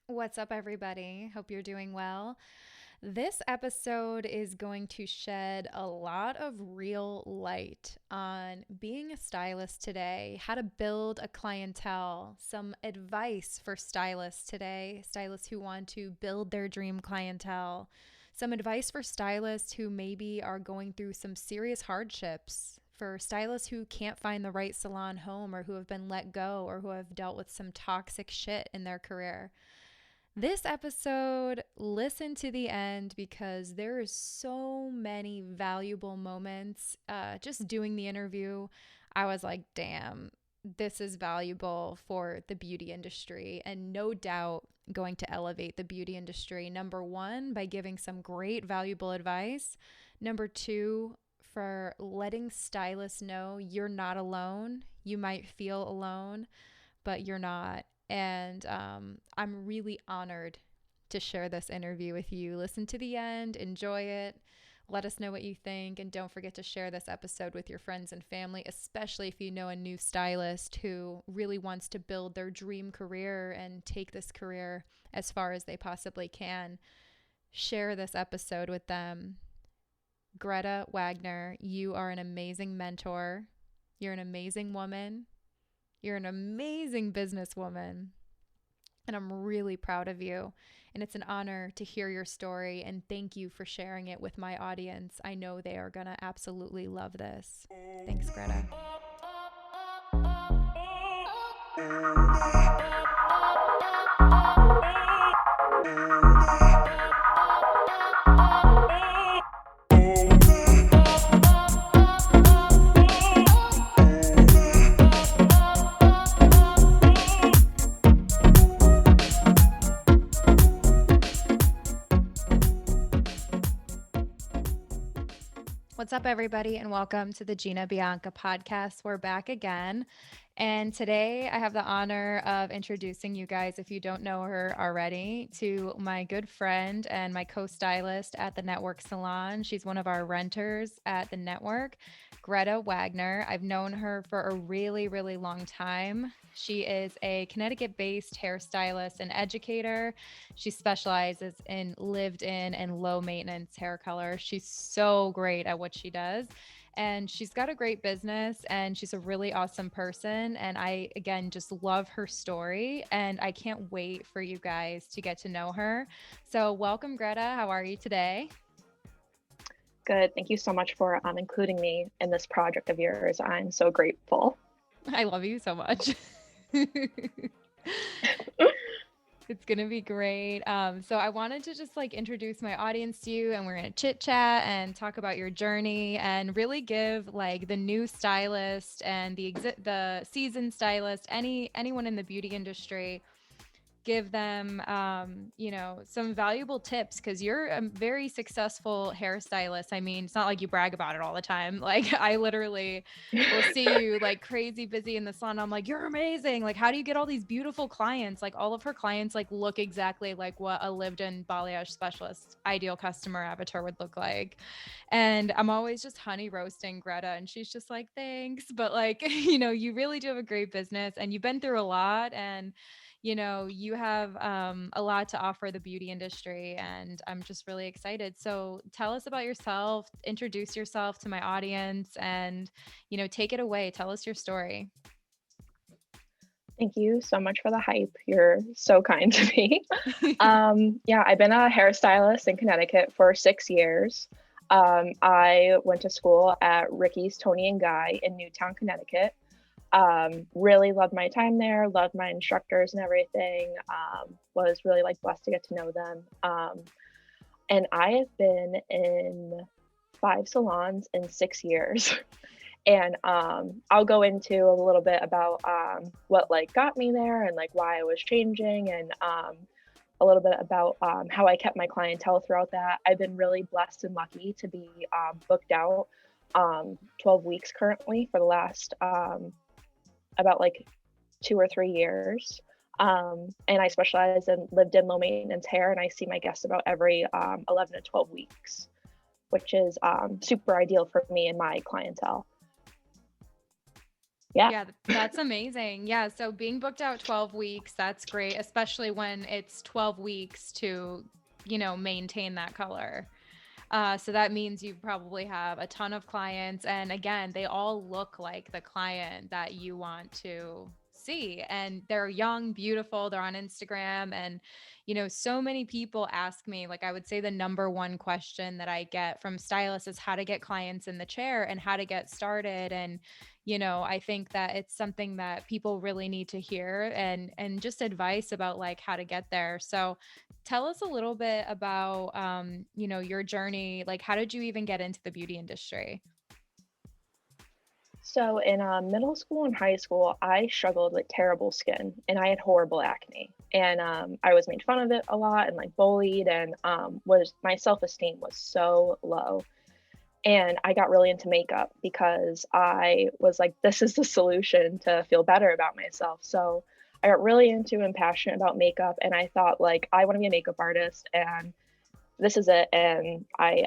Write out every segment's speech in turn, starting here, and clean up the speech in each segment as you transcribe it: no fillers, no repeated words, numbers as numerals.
What's up, everybody? Hope you're doing well. This episode is going to shed a lot of real light on being a stylist today, how to build a clientele, some advice for stylists today, stylists who want to build their dream clientele, some advice for stylists who maybe are going through some serious hardships, for stylists who can't find the right salon home or who have been let go or who have dealt with some toxic shit in their career. This episode, listen to the end because there is so many valuable moments. Just doing the interview, I was like, damn, this is valuable for the beauty industry and no doubt going to elevate the beauty industry. Number one, by giving some great valuable advice. Number two, for letting stylists know you're not alone. You might feel alone, but you're not. And I'm really honored to share this interview with you. Listen to the end, enjoy it. Let us know what you think. And don't forget to share this episode with your friends and family, especially if you know a new stylist who really wants to build their dream career and take this career as far as they possibly can. Share this episode with them. Greta Wagner, you are an amazing mentor. You're an amazing woman. You're an amazing businesswoman, and I'm really proud of you. And it's an honor to hear your story, and thank you for sharing it with my audience. I know they are going to absolutely love this. Thanks, Greta. What's up, everybody, and welcome to the Gina Bianca podcast. We're back again. And today I have the honor of introducing you guys, if you don't know her already, to my good friend and my co-stylist at the Network Salon. She's one of our renters at the network, Greta Wagner. I've known her for a really, really long time. She is a Connecticut-based hairstylist and educator. She specializes in lived-in and low-maintenance hair color. She's so great at what she does. And she's got a great business and she's a really awesome person. And I, again, just love her story. And I can't wait for you guys to get to know her. So, welcome, Greta. How are you today? Good. Thank you so much for including me in this project of yours. I'm so grateful. I love you so much. It's going to be great. So I wanted to just like introduce my audience to you, and we're going to chit chat and talk about your journey and really give like the new stylist and the seasoned stylist, anyone in the beauty industry, give them some valuable tips, because you're a very successful hairstylist. I mean, it's not like you brag about it all the time. Like, I literally will see you like crazy busy in the salon. I'm like, you're amazing. Like, how do you get all these beautiful clients? Like, all of her clients like look exactly like what a lived-in balayage specialist ideal customer avatar would look like. And I'm always just honey roasting Greta, and she's just like, thanks. But like, you really do have a great business and you've been through a lot, and you have a lot to offer the beauty industry, and I'm just really excited. So tell us about yourself, introduce yourself to my audience, and, take it away. Tell us your story. Thank you so much for the hype. You're so kind to me. Yeah, I've been a hairstylist in Connecticut for 6 years. I went to school at Ricky's Tony and Guy in Newtown, Connecticut. Really loved my time there, loved my instructors and everything. Was really like blessed to get to know them. And I have been in 5 salons in 6 years. And I'll go into a little bit about what like got me there and like why I was changing, and a little bit about how I kept my clientele throughout that. I've been really blessed and lucky to be booked out 12 weeks currently for the last about like 2 or 3 years. And I specialize in lived in low maintenance hair, and I see my guests about every 11 to 12 weeks, which is super ideal for me and my clientele. Yeah. Yeah, that's amazing. Yeah, so being booked out 12 weeks, that's great, especially when it's 12 weeks to, maintain that color. So that means you probably have a ton of clients. And again, they all look like the client that you want to see. And they're young, beautiful, they're on Instagram. And, so many people ask me, like, I would say the number one question that I get from stylists is how to get clients in the chair and how to get started. And, I think that it's something that people really need to hear and just advice about like how to get there. So, tell us a little bit about, your journey. Like, how did you even get into the beauty industry? So in middle school and high school, I struggled with terrible skin and I had horrible acne. And I was made fun of it a lot and like bullied and was my self-esteem was so low. And I got really into makeup because I was like, this is the solution to feel better about myself. So I got really into and passionate about makeup and I thought like I want to be a makeup artist and this is it. And I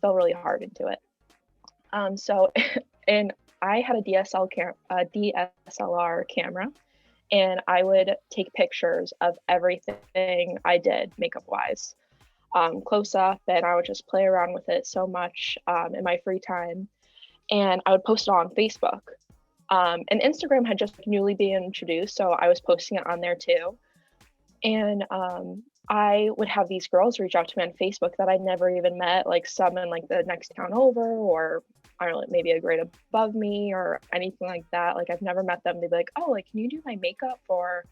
fell really hard into it. So and I had a DSLR camera, and I would take pictures of everything I did makeup wise, close up, and I would just play around with it so much in my free time. And I would post it on Facebook. And Instagram had just newly been introduced, so I was posting it on there too. And I would have these girls reach out to me on Facebook that I'd never even met, like some in like the next town over, or I don't know, maybe a grade above me or anything like that. Like I've never met them. They'd be like, "Oh, like can you do my makeup for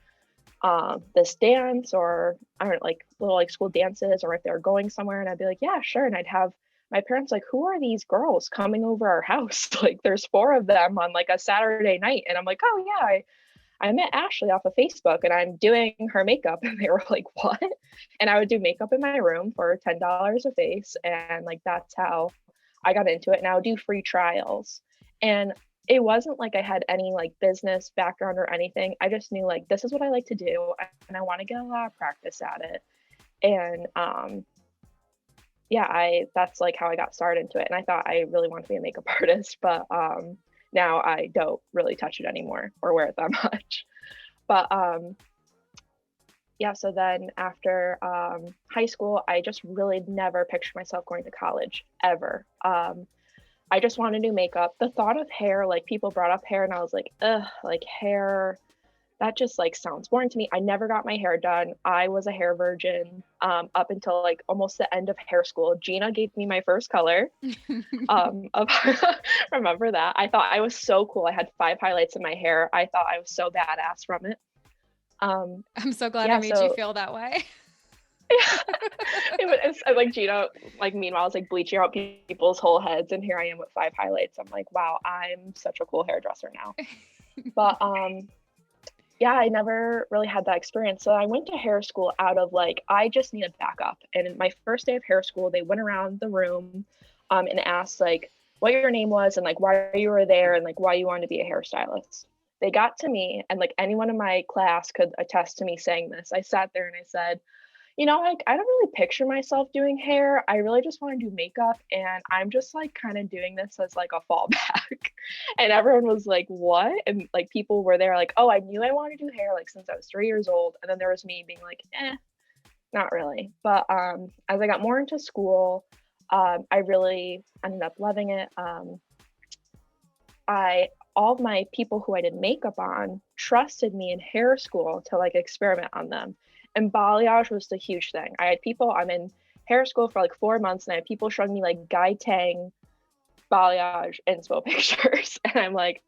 this dance?" Or I don't know, like little like school dances, or if they're going somewhere. And I'd be like, "Yeah, sure." And I'd have my parents like, "Who are these girls coming over our house?" Like there's four of them on like a Saturday night, and I'm like, "Oh yeah, I met Ashley off of Facebook and I'm doing her makeup." And they were like, "What?" And I would do makeup in my room for $10 a face. And like, that's how I got into it. And I would do free trials. And it wasn't like I had any like business background or anything. I just knew like, this is what I like to do. And I want to get a lot of practice at it. And yeah, that's like how I got started into it. And I thought I really wanted to be a makeup artist, but now I don't really touch it anymore or wear it that much. But yeah, so then after high school, I just really never pictured myself going to college ever. I just wanted to do makeup. The thought of hair, like people brought up hair, and I was like, ugh, like hair, that just like sounds boring to me. I never got my hair done. I was a hair virgin up until like almost the end of hair school. Gina gave me my first color. Of, remember that? I thought I was so cool. I had 5 highlights in my hair. I thought I was so badass from it. I'm so glad I Yeah, made you so feel that way. it's like Gina, like meanwhile, I was like bleaching out people's whole heads, and here I am with 5 highlights. I'm like, wow, I'm such a cool hairdresser now. But yeah, I never really had that experience. So I went to hair school out of like, I just needed backup. And in my first day of hair school, they went around the room and asked like what your name was and like why you were there and like why you wanted to be a hairstylist. They got to me, and like anyone in my class could attest to me saying this. I sat there and I said, like I don't really picture myself doing hair. I really just want to do makeup, and I'm just like kind of doing this as like a fallback. And everyone was like, "What?" And like people were there like, "Oh, I knew I wanted to do hair like since I was 3 years old." And then there was me being like, not really." But as I got more into school, I really ended up loving it. I All of my people who I did makeup on trusted me in hair school to like experiment on them. And balayage was the huge thing. I had people, I'm in hair school for like 4 months, and I had people showing me like Gai Tang balayage inspo pictures. And I'm like,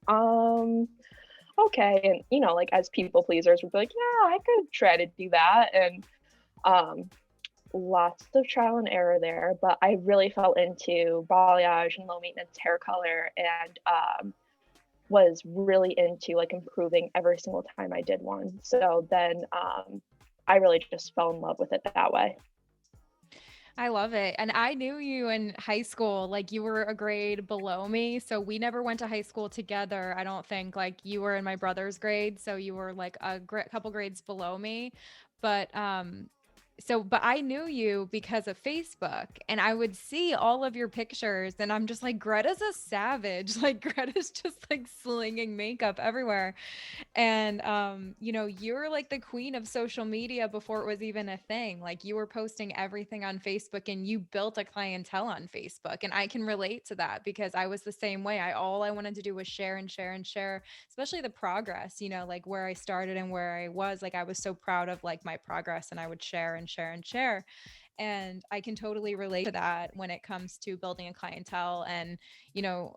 okay. And like as people pleasers would be like, yeah, I could try to do that. And um lots of trial and error there, but I really fell into balayage and low maintenance hair color, and was really into like improving every single time I did one. So then I really just fell in love with it that way. I love it. And I knew you in high school, like you were a grade below me. So we never went to high school together. I don't think like you were in my brother's grade. So you were like a couple grades below me. But but I knew you because of Facebook, and I would see all of your pictures and I'm just like, Greta's a savage. Like Greta's just like slinging makeup everywhere. And you're like the queen of social media before it was even a thing. Like you were posting everything on Facebook and you built a clientele on Facebook. And I can relate to that because I was the same way. All I wanted to do was share and share and share, especially the progress, like where I started and where I was. Like I was so proud of like my progress and I would share and share and share. And I can totally relate to that when it comes to building a clientele and, you know,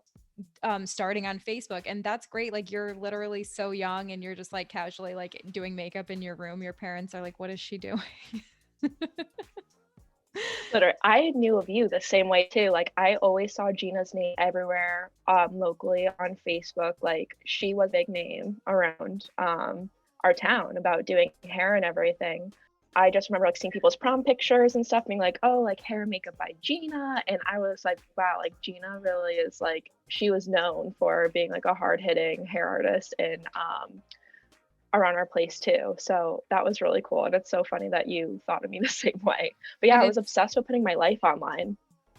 starting on Facebook. And that's great. Like you're literally so young and you're just like casually like doing makeup in your room. Your parents are like, what is she doing? Literally, I knew of you the same way too. Like I always saw Gina's name everywhere, locally on Facebook. Like she was a big name around our town about doing hair and everything. I just remember like seeing people's prom pictures and stuff, being like, oh, like hair and makeup by Gina. And I was like, wow, like Gina really is like, she was known for being like a hard hitting hair artist and around our place too. So that was really cool. And it's so funny that you thought of me the same way. But yeah, And I was it's obsessed with putting my life online.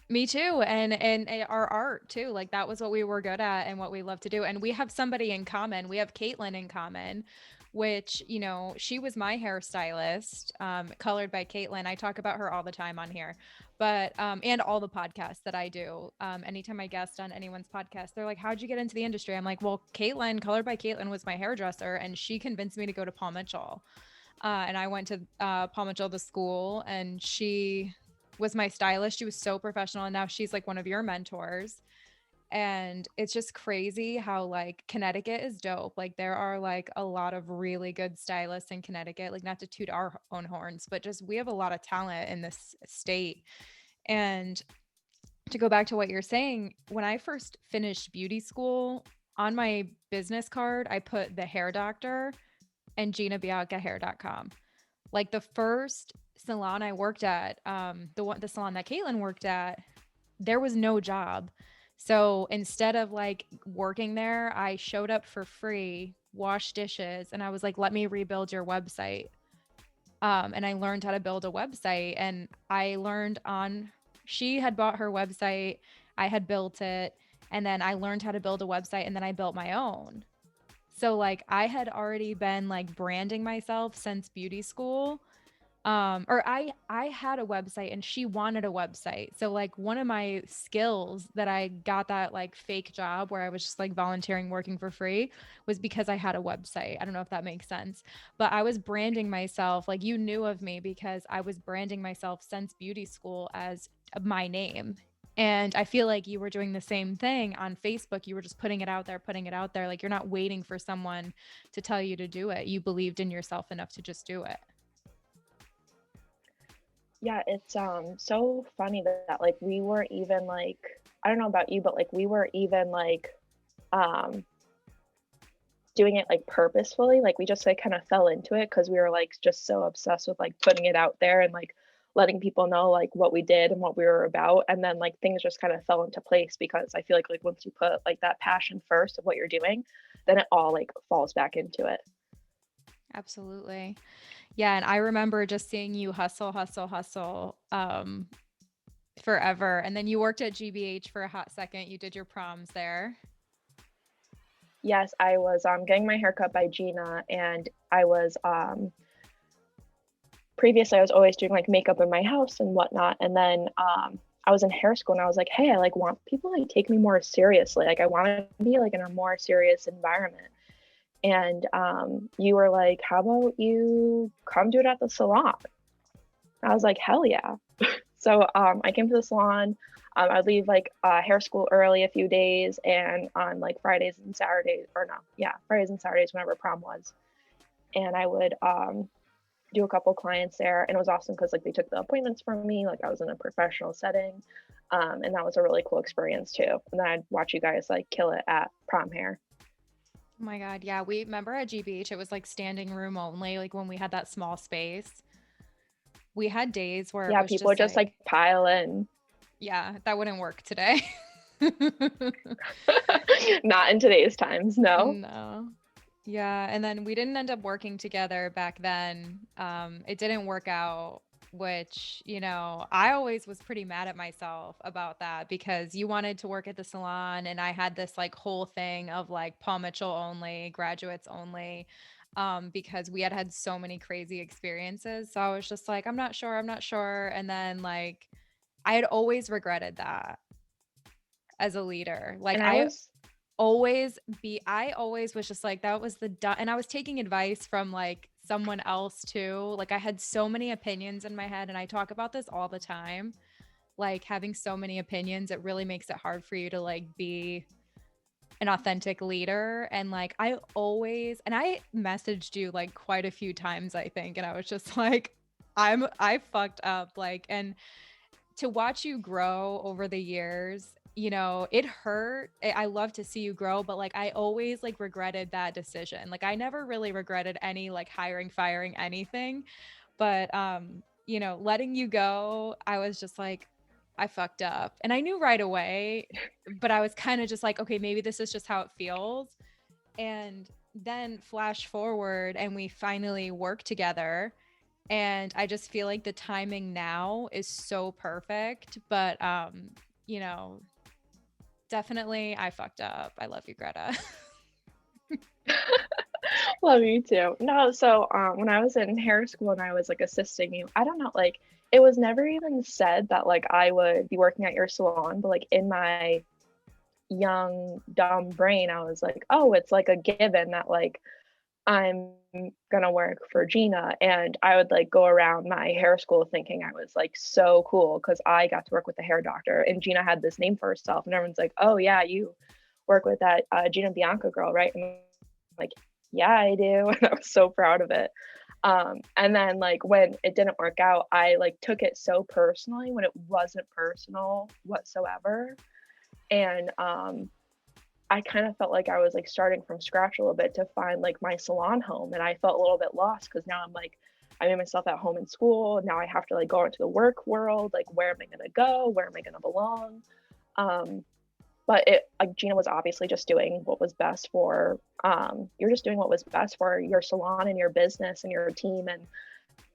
me too. And our art too. Like that was what we were good at and what we love to do. And we have somebody in common. We have Caitlin in common, which, she was my hairstylist, colored by Caitlin. I talk about her all the time on here, but, and all the podcasts that I do. Anytime I guest on anyone's podcast, they're like, how'd you get into the industry? I'm like, well, Caitlin, colored by Caitlin was my hairdresser and she convinced me to go to Paul Mitchell. And I went to Paul Mitchell to school and she was my stylist. She was so professional. And now she's like one of your mentors. And it's just crazy how like Connecticut is dope. Like there are like a lot of really good stylists in Connecticut, like not to toot our own horns, but just we have a lot of talent in this state. And to go back to what you're saying, when I first finished beauty school, on my business card, I put the hair doctor and Gina Bianca hair.com. Like the first salon I worked at, the salon that Caitlin worked at, there was no job. So instead of like working there, I showed up for free, washed dishes, and I was like, let me rebuild your website. And I learned how to build a website. And I learned she had bought her website, I had built it, and then I learned how to build a website, and then I built my own. So like I had already been like branding myself since beauty school. Or I had a website and she wanted a website. So like one of my skills that I got that like fake job where I was just like volunteering working for free was because I had a website. I don't know if that makes sense, but I was branding myself, like you knew of me because I was branding myself since beauty school as my name. And I feel like you were doing the same thing on Facebook. You were just putting it out there, putting it out there. Like you're not waiting for someone to tell you to do it. You believed in yourself enough to just do it. Yeah, it's so funny that like we were even like, I don't know about you, but like we were even like um doing it like purposefully. Like we just like kind of fell into it because we were like just so obsessed with like putting it out there and like letting people know like what we did and what we were about. And then like things just kind of fell into place because I feel like once you put like that passion first of what you're doing, then it all like falls back into it. Absolutely. Yeah, and I remember just seeing you hustle, hustle, hustle, forever. And then you worked at GBH for a hot second. You did your proms there. Yes, I was getting my hair cut by Gina, and I was previously I was always doing like makeup in my house and whatnot. And then I was in hair school and I was like, hey, I like want people to like take me more seriously. Like I want to be like in a more serious environment. And you were like, how about you come do it at the salon? I was like, hell yeah. So I came to the salon. I'd leave like hair school early a few days, and on like Fridays and Saturdays, or no, yeah, Fridays and Saturdays, whenever prom was. And I would do a couple clients there, and it was awesome because like they took the appointments from me, like I was in a professional setting, and that was a really cool experience too. And then I'd watch you guys like kill it at prom hair. Oh my God. Yeah. We remember at GBH, it was like standing room only, like when we had that small space. We had days where it Yeah, was people would just just like, like pile in. yeah, that wouldn't work today. Not in today's times, no. No. Yeah. And then we didn't end up working together back then. It didn't work out. which, I always was pretty mad at myself about that because you wanted to work at the salon and I had this like whole thing of like Paul Mitchell only, graduates only, because we had had so many crazy experiences. So I was just like, I'm not sure, I'm not sure. And then like I had always regretted that as a leader. Like And I was I always was just like, that was and I was taking advice from like someone else too. Like I had so many opinions in my head, and I talk about this all the time. Like having so many opinions, it really makes it hard for you to like be an authentic leader. And like I messaged you like quite a few times, I think, and I was just like, I fucked up. Like, and to watch you grow over the years, it hurt. I love to see you grow, but like I always like regretted that decision. Like I never really regretted any like hiring, firing, anything. But letting you go, I was just like, I fucked up. And I knew right away, but I was kind of just like, okay, maybe this is just how it feels. And then flash forward and we finally work together, and I just feel like the timing now is so perfect. But you know definitely I fucked up. I love you, Greta. love you too. No, so when I was in hair school and I was like assisting you, I don't know, like it was never even said that like I would be working at your salon, but like in my young dumb brain, I was like, oh, it's like a given that like I'm gonna work for Gina. And I would like go around my hair school thinking I was like so cool because I got to work with the hair doctor and Gina had this name for herself. And everyone's like, oh, yeah, you work with that Gina Bianca girl, right? And I'm like, yeah, I do. And I was so proud of it. And then like when it didn't work out, I like took it so personally when it wasn't personal whatsoever. And I kind of felt like I was like starting from scratch a little bit to find like my salon home. And I felt a little bit lost because now I'm like, I made myself at home in school. Now I have to like go into the work world. Like, where am I going to go? Where am I going to belong? Um, but it like Gina was obviously just doing what was best for you're just doing what was best for your salon and your business and your team. And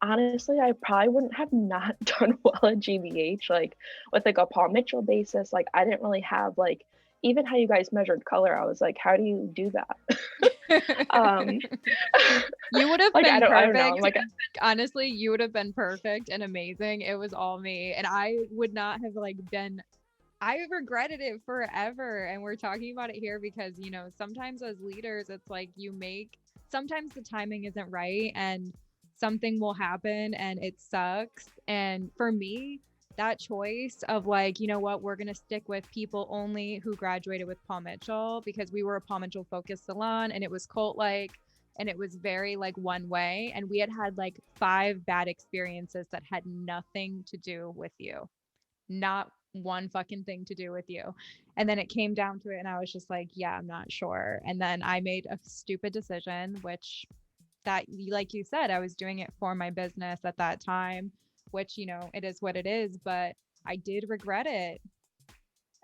honestly, I probably wouldn't have not done well at GBH, like with like a Paul Mitchell basis. Like I didn't really have like even how you guys measured color. I was like, how do you do that? um, You would have like been I don't know. I'm perfect. like, Honestly, you would have been perfect and amazing. It was all me. And I would not have like been I regretted it forever. And we're talking about it here because, sometimes as leaders, it's like sometimes the timing isn't right and something will happen and it sucks. And for me, that choice of like, you know what, we're going to stick with people only who graduated with Paul Mitchell because we were a Paul Mitchell focused salon and it was cult like and it was very like one way. And we had had like 5 bad experiences that had nothing to do with you, not one fucking thing to do with you. And then it came down to it, and I was just like, yeah, I'm not sure. And then I made a stupid decision, which that, like you said, I was doing it for my business at that time, which, it is what it is. But I did regret it.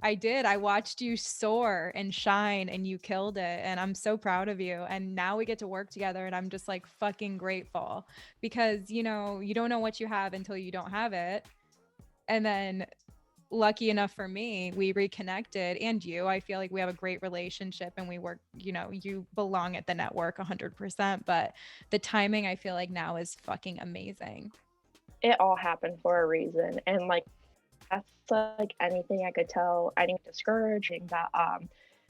I did. I watched you soar and shine and you killed it. And I'm so proud of you. And now we get to work together. And I'm just like fucking grateful because, you don't know what you have until you don't have it. And then lucky enough for me, we reconnected, and I feel like we have a great relationship and we work, you belong at the network 100%, but the timing I feel like now is fucking amazing. it all happened for a reason. And like that's like anything I could tell anyone discouraging that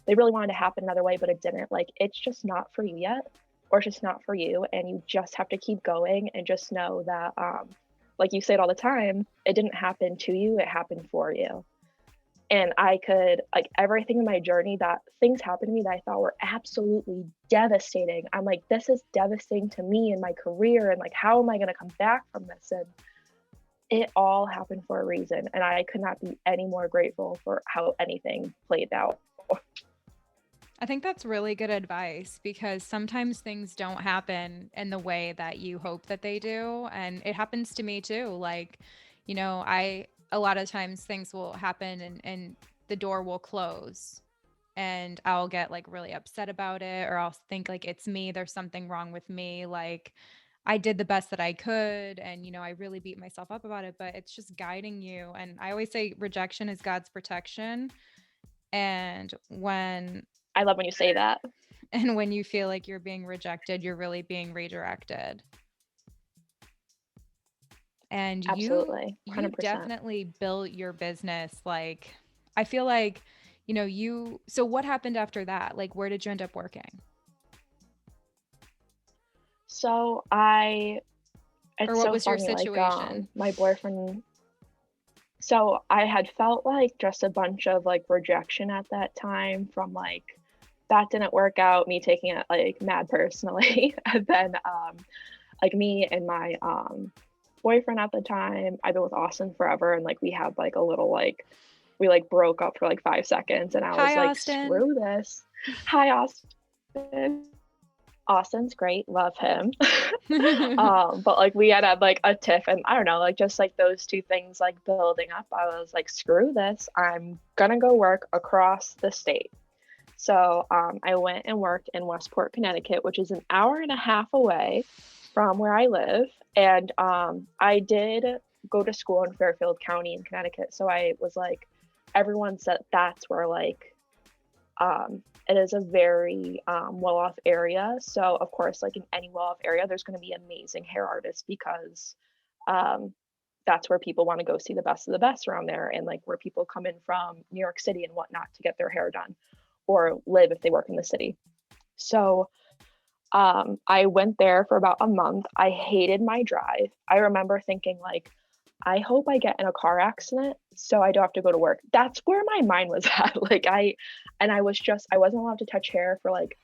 they really wanted to happen another way, but it didn't. Like it's just not for you yet, or it's just not for you, and you just have to keep going and just know that like you say it all the time, it didn't happen to you, it happened for you. And I could like everything in my journey that things happened to me that I thought were absolutely devastating. I'm like, this is devastating to me and my career, and like how am I going to come back from this? And it all happened for a reason, and I could not be any more grateful for how anything played out. I think that's really good advice because sometimes things don't happen in the way that you hope that they do. And it happens to me too. Like, a lot of times things will happen and the door will close and I'll get like really upset about it, or I'll think like it's me, there's something wrong with me. Like, I did the best that I could, and I really beat myself up about it, but it's just guiding you. And I always say rejection is God's protection. And when I love when you say that. and when you feel like you're being rejected, you're really being redirected. And Absolutely. you 100%. definitely built your business. Like, I feel like, so what happened after that? Like, where did you end up working? So Or it's what so was your funny, like, situation? my boyfriend, so I had felt like just a bunch of like rejection at that time from like that didn't work out, me taking it like mad personally. And then like me and my boyfriend at the time, I've been with Austin forever, and like we had like a little like we like broke up for like 5 seconds, and I was Hi, like, Austin. screw this. Hi, Austin. Austin's great, love him. But like we had like a tiff, and I don't know, like just like those two things like building up, I was like, screw this, I'm gonna go work across the state. So I went and worked in Westport, Connecticut, which is an hour and a half away from where I live. And I did go to school in Fairfield County in Connecticut. So I was like, everyone said that's where like it is a very well-off area. So of course, like in any well-off area, there's going to be amazing hair artists because um, that's where people want to go see the best of the best around there, and like where people come in from New York City and whatnot to get their hair done or live if they work in the city. So I went there for about a month. I hated my drive. I remember thinking like, I hope I get in a car accident so I don't have to go to work. That's where my mind was at. Like I wasn't allowed to touch hair for like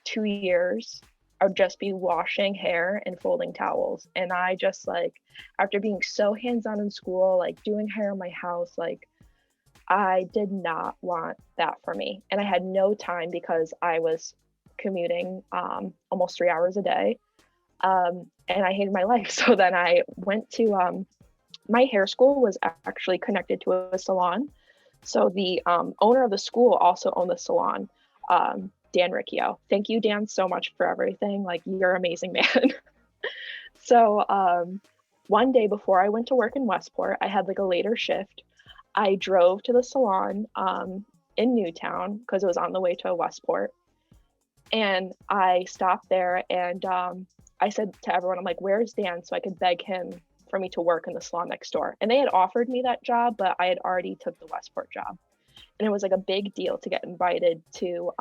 2 years. I would just be washing hair and folding towels. And I just like, after being so hands-on in school, like doing hair in my house, like I did not want that for me. And I had no time because I was commuting almost 3 hours a day. And I hated my life. So then I went to my hair school was actually connected to a salon. So the owner of the school also owned the salon, Dan Riccio. Thank you, Dan, so much for everything. Like, you're an amazing man. So one day before I went to work in Westport, I had like a later shift. I drove to the salon in Newtown because it was on the way to Westport. And I stopped there and I said to everyone, I'm like, where's Dan? So I could beg him for me to work in the salon next door. And they had offered me that job, but I had already took the Westport job. And it was like a big deal to get invited to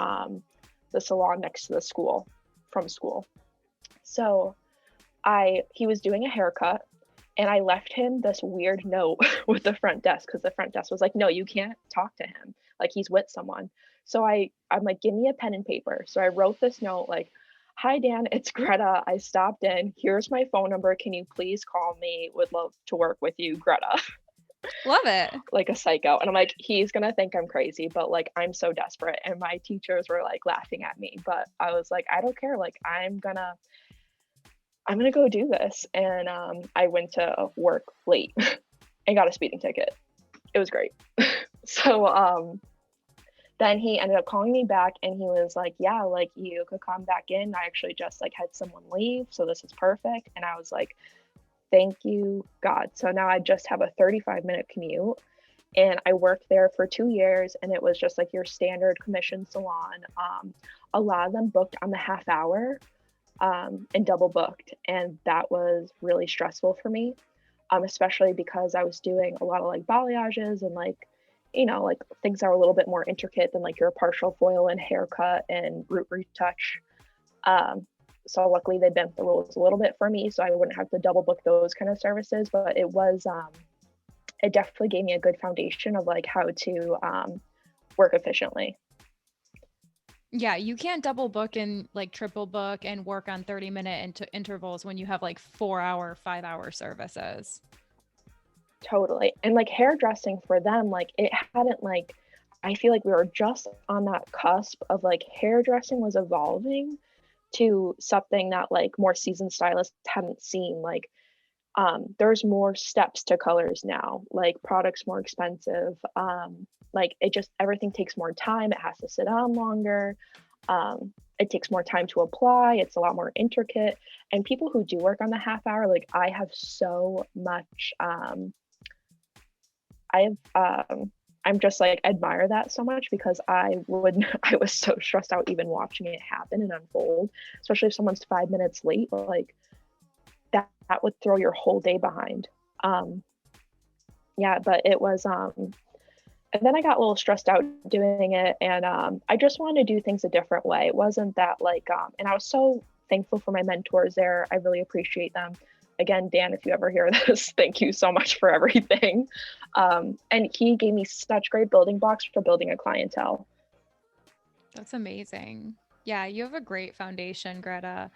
the salon next to the school from school. So he was doing a haircut, and I left him this weird note with the front desk because the front desk was like, no, you can't talk to him. Like he's with someone. So I'm like, give me a pen and paper. So I wrote this note like, hi, Dan, it's Greta. I stopped in. Here's my phone number. Can you please call me? Would love to work with you, Greta. Love it. Like a psycho. And I'm like, he's going to think I'm crazy, but like, I'm so desperate. And my teachers were like laughing at me, but I was like, I don't care. Like, I'm gonna go do this. And I went to work late and got a speeding ticket. It was great. So then he ended up calling me back, and he was like, yeah, like you could come back in. I actually just like had someone leave, so this is perfect. And I was like, thank you, God. So now I just have a 35-minute commute. And I worked there for 2 years, and it was just like your standard commission salon. A lot of them booked on the half hour and double booked. And that was really stressful for me, especially because I was doing a lot of like balayages and like, like things that are a little bit more intricate than like your partial foil and haircut and root retouch. So luckily they bent the rules a little bit for me, so I wouldn't have to double book those kind of services. But it definitely gave me a good foundation of like how to work efficiently. Yeah, you can't double book and like triple book and work on 30-minute intervals when you have like 4 hour, 5 hour services. Totally. And like hairdressing for them, like it hadn't like, I feel like we were just on that cusp of like hairdressing was evolving to something that like more seasoned stylists hadn't seen. Like there's more steps to colors now, like products more expensive. Like it just everything takes more time. It has to sit on longer. it takes more time to apply. It's a lot more intricate. And people who do work on the half hour, like I have so much, I've, I'm just like admire that so much because I was so stressed out even watching it happen and unfold, especially if someone's 5 minutes late, like that would throw your whole day behind. Um, yeah, but it was, and then I got a little stressed out doing it, and I just wanted to do things a different way. It wasn't that like, and I was so thankful for my mentors there. I really appreciate them. Again, Dan, if you ever hear this, thank you so much for everything. And he gave me such great building blocks for building a clientele. That's amazing. Yeah, you have a great foundation, Greta.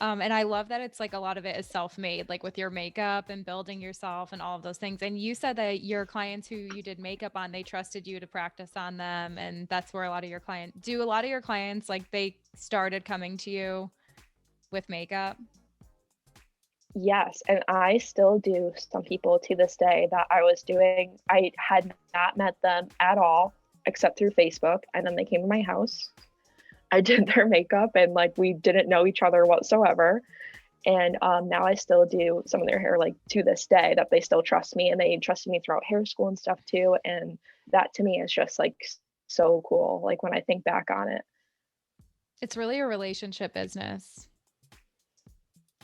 And I love that it's like a lot of it is self-made, like with your makeup and building yourself and all of those things. And you said that your clients who you did makeup on, they trusted you to practice on them. And that's where a lot of your clients, like they started coming to you with makeup? Yes, and I still do some people to this day that I had not met them at all except through Facebook, and then they came to my house. I did their makeup and like we didn't know each other whatsoever. And now I still do some of their hair like to this day that they still trust me and they trusted me throughout hair school and stuff too. And that to me is just like so cool. Like when I think back on it. It's really a relationship business.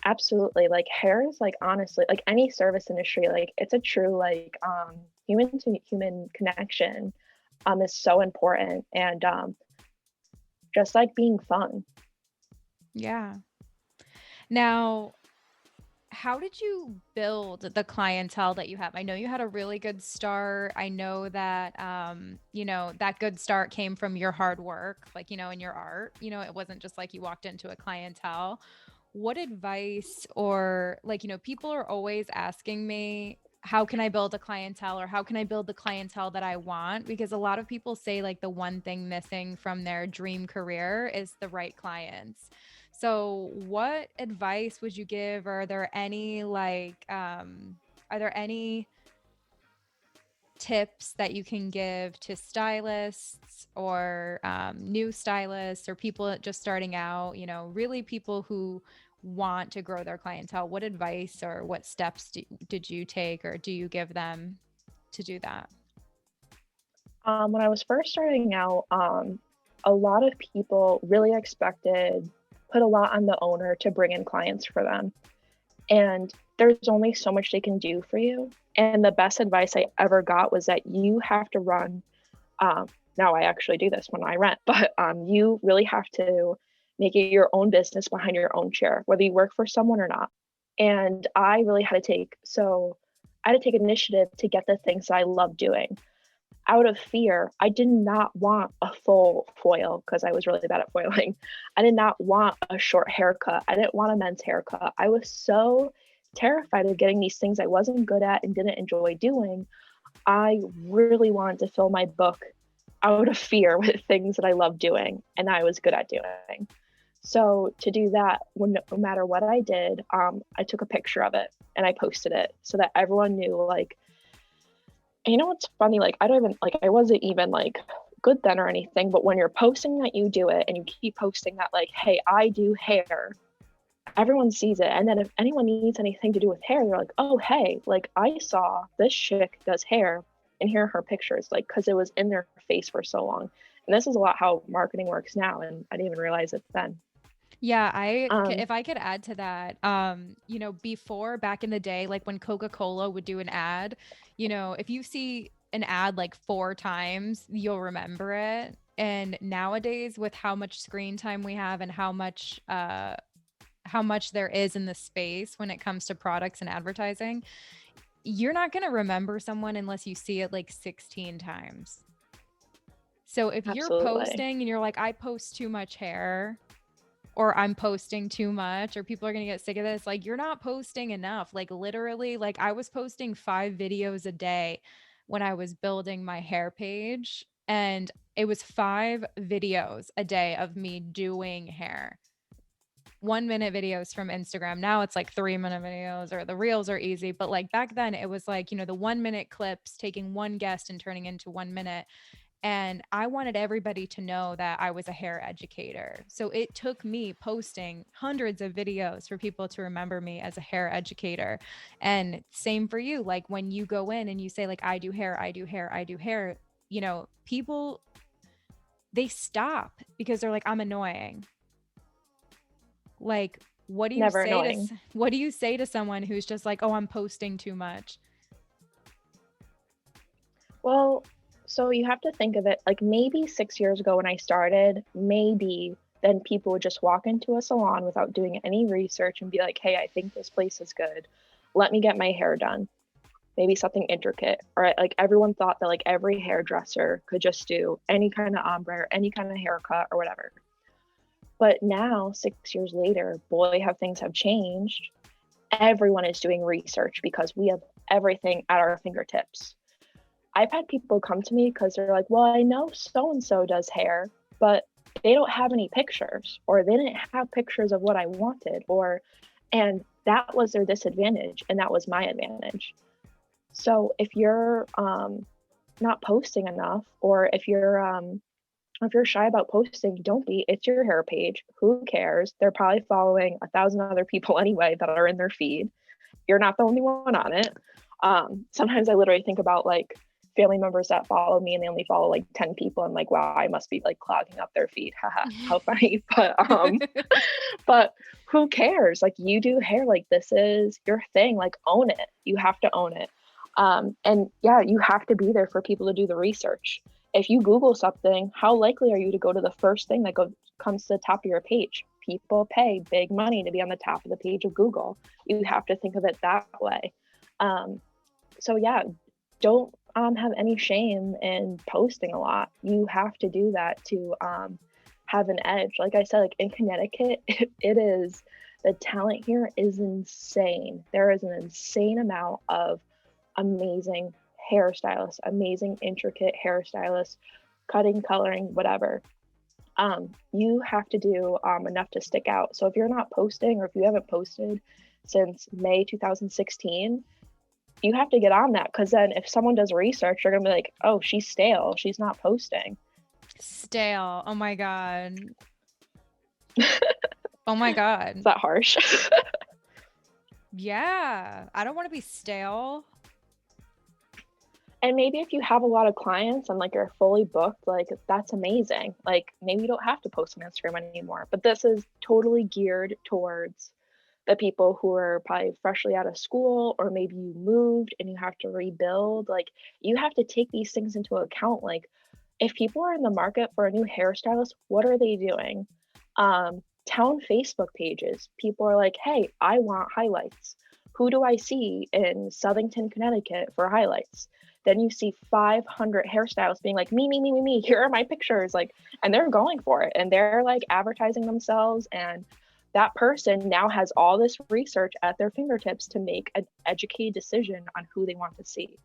Absolutely. Like hair is like honestly like any service industry, like it's a true like human to human connection is so important and just like being fun. Yeah. Now, how did you build the clientele that you have? I know you had a really good start. I know that that good start came from your hard work, like, in your art. It wasn't just like you walked into a clientele. What advice or like, people are always asking me, how can I build a clientele or how can I build the clientele that I want? Because a lot of people say like the one thing missing from their dream career is the right clients. So, what advice would you give? Are there any tips that you can give to stylists or new stylists or people just starting out, really people who want to grow their clientele? What advice or what steps did you take or do you give them to do that? When I was first starting out, a lot of people really put a lot on the owner to bring in clients for them. And there's only so much they can do for you. And the best advice I ever got was that you have to run. Um, Now I actually do this when I rent, but you really have to make it your own business behind your own chair, whether you work for someone or not. And I had to take initiative to get the things that I love doing out of fear. I did not want a full foil because I was really bad at foiling. I did not want a short haircut. I didn't want a men's haircut. I was so terrified of getting these things I wasn't good at and didn't enjoy doing. I really wanted to fill my book out of fear with things that I love doing and I was good at doing. So to do that, no matter what I did, I took a picture of it and I posted it so that everyone knew like, and you know what's funny? Like, I don't even, like, I wasn't even like good then or anything, but when you're posting that you do it and you keep posting that, like, hey, I do hair, everyone sees it. And then if anyone needs anything to do with hair, they're like, oh, hey, like, I saw this chick does hair and here are her pictures, like, because it was in their face for so long. And this is a lot how marketing works now. And I didn't even realize it then. Yeah, Um, if I could add to that, before back in the day, like when Coca-Cola would do an ad, if you see an ad like four times, you'll remember it. And nowadays, with how much screen time we have and how much there is in the space when it comes to products and advertising, you're not going to remember someone unless you see it like 16 times. So if you're Absolutely. posting and you're like, I post too much hair, or I'm posting too much, or people are going to get sick of this, like you're not posting enough. Like literally, like I was posting 5 videos a day when I was building my hair page, and it was 5 videos a day of me doing hair. 1 minute videos from Instagram. Now it's like 3 minute videos, or the reels are easy. But like back then, it was like, the 1 minute clips taking one guest and turning into 1 minute. And I wanted everybody to know that I was a hair educator. So it took me posting hundreds of videos for people to remember me as a hair educator. And same for you. Like when you go in and you say, like, I do hair, I do hair, I do hair, you know, people, they stop because they're like, I'm annoying. Like, Never annoying. what do you say to someone who's just like, oh, I'm posting too much? Well, so you have to think of it like maybe 6 years ago when I started, maybe then people would just walk into a salon without doing any research and be like, hey, I think this place is good. Let me get my hair done. Maybe something intricate. Or like everyone thought that like every hairdresser could just do any kind of ombre or any kind of haircut or whatever. But now, 6 years later, boy, have things have changed. Everyone is doing research because we have everything at our fingertips. I've had people come to me because they're like, well, I know so and so does hair, but they don't have any pictures, or they didn't have pictures of what I wanted, and that was their disadvantage, and that was my advantage. So if you're not posting enough, or if you're shy about posting, don't be. It's your hair page. Who cares? They're probably following 1,000 other people anyway that are in their feed. You're not the only one on it. Sometimes I literally think about like family members that follow me and they only follow like 10 people. I'm like, wow, I must be like clogging up their feed. Haha, how funny. But who cares? Like you do hair, like this is your thing. Like own it. You have to own it. And yeah, you have to be there for people to do the research. If you Google something, how likely are you to go to the first thing that comes to the top of your page? People pay big money to be on the top of the page of Google. You have to think of it that way. So yeah, don't have any shame in posting a lot. You have to do that to have an edge. Like I said, like in Connecticut, it is, the talent here is insane. There is an insane amount of amazing hairstylists, amazing intricate hairstylists, cutting, coloring, whatever. You have to do enough to stick out. So if you're not posting, or if you haven't posted since May 2016, you have to get on that, because then if someone does research, they're gonna be like, oh, she's stale, she's not posting. Stale. Oh my God. Oh my God. Is that harsh? Yeah. I don't want to be stale. And maybe if you have a lot of clients and like you're fully booked, like that's amazing. Like maybe you don't have to post on Instagram anymore. But this is totally geared towards the people who are probably freshly out of school, or maybe you moved and you have to rebuild. Like you have to take these things into account. Like if people are in the market for a new hairstylist, what are they doing? Town Facebook pages. People are like, hey, I want highlights. Who do I see in Southington, Connecticut for highlights? Then you see 500 hairstylists being like, me, here are my pictures. Like, and they're going for it, and they're like advertising themselves. And that person now has all this research at their fingertips to make an educated decision on who they want to see.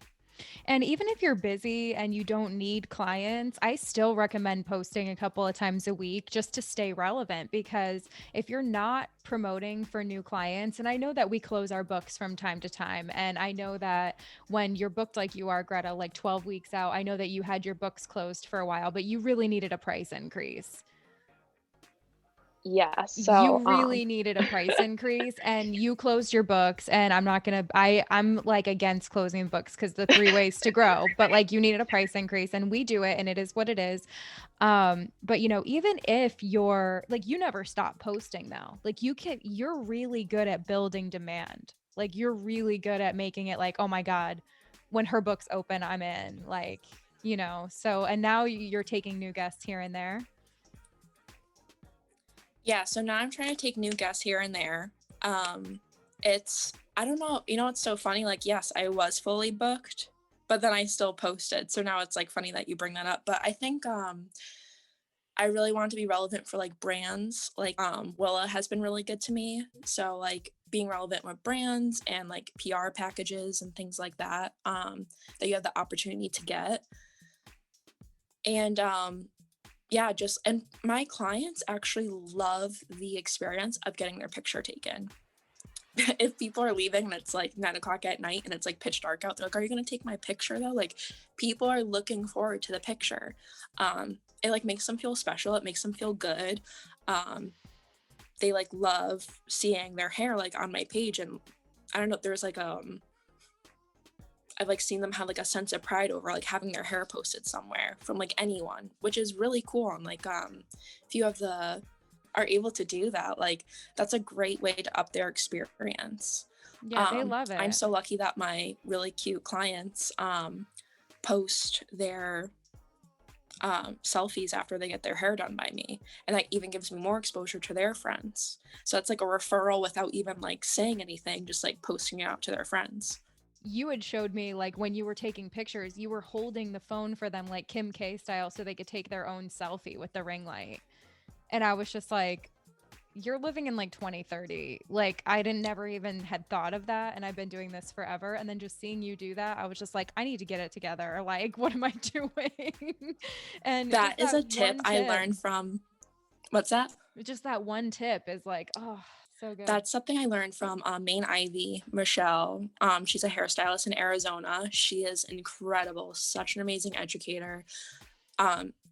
And even if you're busy and you don't need clients, I still recommend posting a couple of times a week just to stay relevant. Because if you're not promoting for new clients, and I know that we close our books from time to time, and I know that when you're booked like you are, Greta, like 12 weeks out, I know that you had your books closed for a while, but you really needed a price increase. Yeah, You so really needed a price increase, and you closed your books. And I'm not gonna, I'm like against closing books because the 3 ways to grow, but like you needed a price increase, and we do it, and it is what it is. But you know, even if you're like, you never stop posting though, like you're really good at building demand. Like you're really good at making it like, oh my God, when her books open, I'm in, like, you know. So, and now you're taking new guests here and there. Yeah, so now I'm trying to take new guests here and there. It's, I don't know, you know, it's so funny. Like, yes, I was fully booked, but then I still posted. So now it's like funny that you bring that up. But I think I really want to be relevant for like brands. Like Willa has been really good to me. So like being relevant with brands and like PR packages and things like that, that you have the opportunity to get. And yeah, just, and my clients actually love the experience of getting their picture taken. if people are leaving and it's like 9 o'clock at night and it's like pitch dark out, they're like, are you going to take my picture though? Like, people are looking forward to the picture. It like makes them feel special. It makes them feel good. They like love seeing their hair like on my page. And I don't know, there's like, I've like seen them have like a sense of pride over like having their hair posted somewhere from like anyone, which is really cool. And like, if you are able to do that, like that's a great way to up their experience. Yeah, they love it. I'm so lucky that my really cute clients post their selfies after they get their hair done by me, and that even gives me more exposure to their friends. So it's like a referral without even like saying anything, just like posting it out to their friends. You had showed me like when you were taking pictures, you were holding the phone for them like Kim K style so they could take their own selfie with the ring light. And I was just like, you're living in like 2030. Like I didn't never even had thought of that, and I've been doing this forever. And then just seeing you do that, I was just like, I need to get it together. Like, what am I doing? And that is a tip I learned from, what's that? Just that one tip is like, oh, so good. That's something I learned from Main Ivy, Michelle. She's a hairstylist in Arizona. She is incredible, such an amazing educator.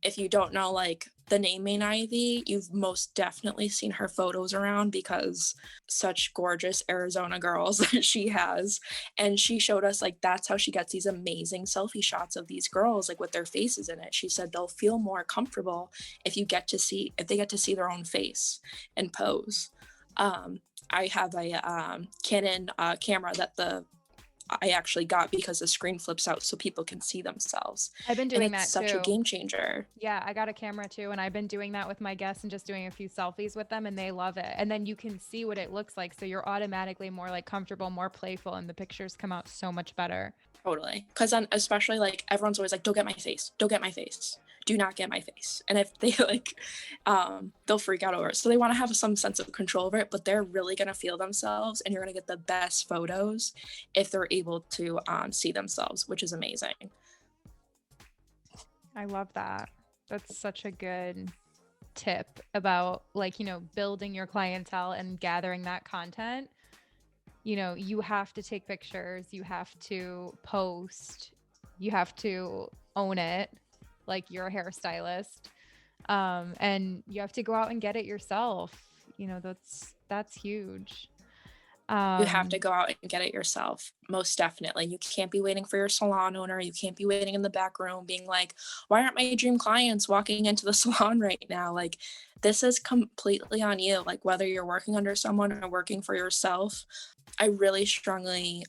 If you don't know like the name Main Ivy, you've most definitely seen her photos around because such gorgeous Arizona girls she has. And she showed us like that's how she gets these amazing selfie shots of these girls like with their faces in it. She said they'll feel more comfortable if they get to see their own face and pose. I have a Canon camera that I actually got because the screen flips out so people can see themselves. I've been doing that too. It's such a game changer. Yeah, I got a camera too, and I've been doing that with my guests and just doing a few selfies with them, and they love it. And then you can see what it looks like, so you're automatically more like comfortable, more playful, and the pictures come out so much better. Totally. Because then especially like everyone's always like, don't get my face, don't get my face, do not get my face. And if they like they'll freak out over it, so they want to have some sense of control over it, but they're really going to feel themselves, and you're going to get the best photos if they're able to see themselves, which is amazing. I love that. That's such a good tip about like, you know, building your clientele and gathering that content. You know, you have to take pictures, you have to post, you have to own it like you're a hairstylist, and you have to go out and get it yourself. You know, that's huge. You have to go out and get it yourself, most definitely. You can't be waiting for your salon owner. You can't be waiting in the back room being like, why aren't my dream clients walking into the salon right now? Like, this is completely on you, like whether you're working under someone or working for yourself. I really strongly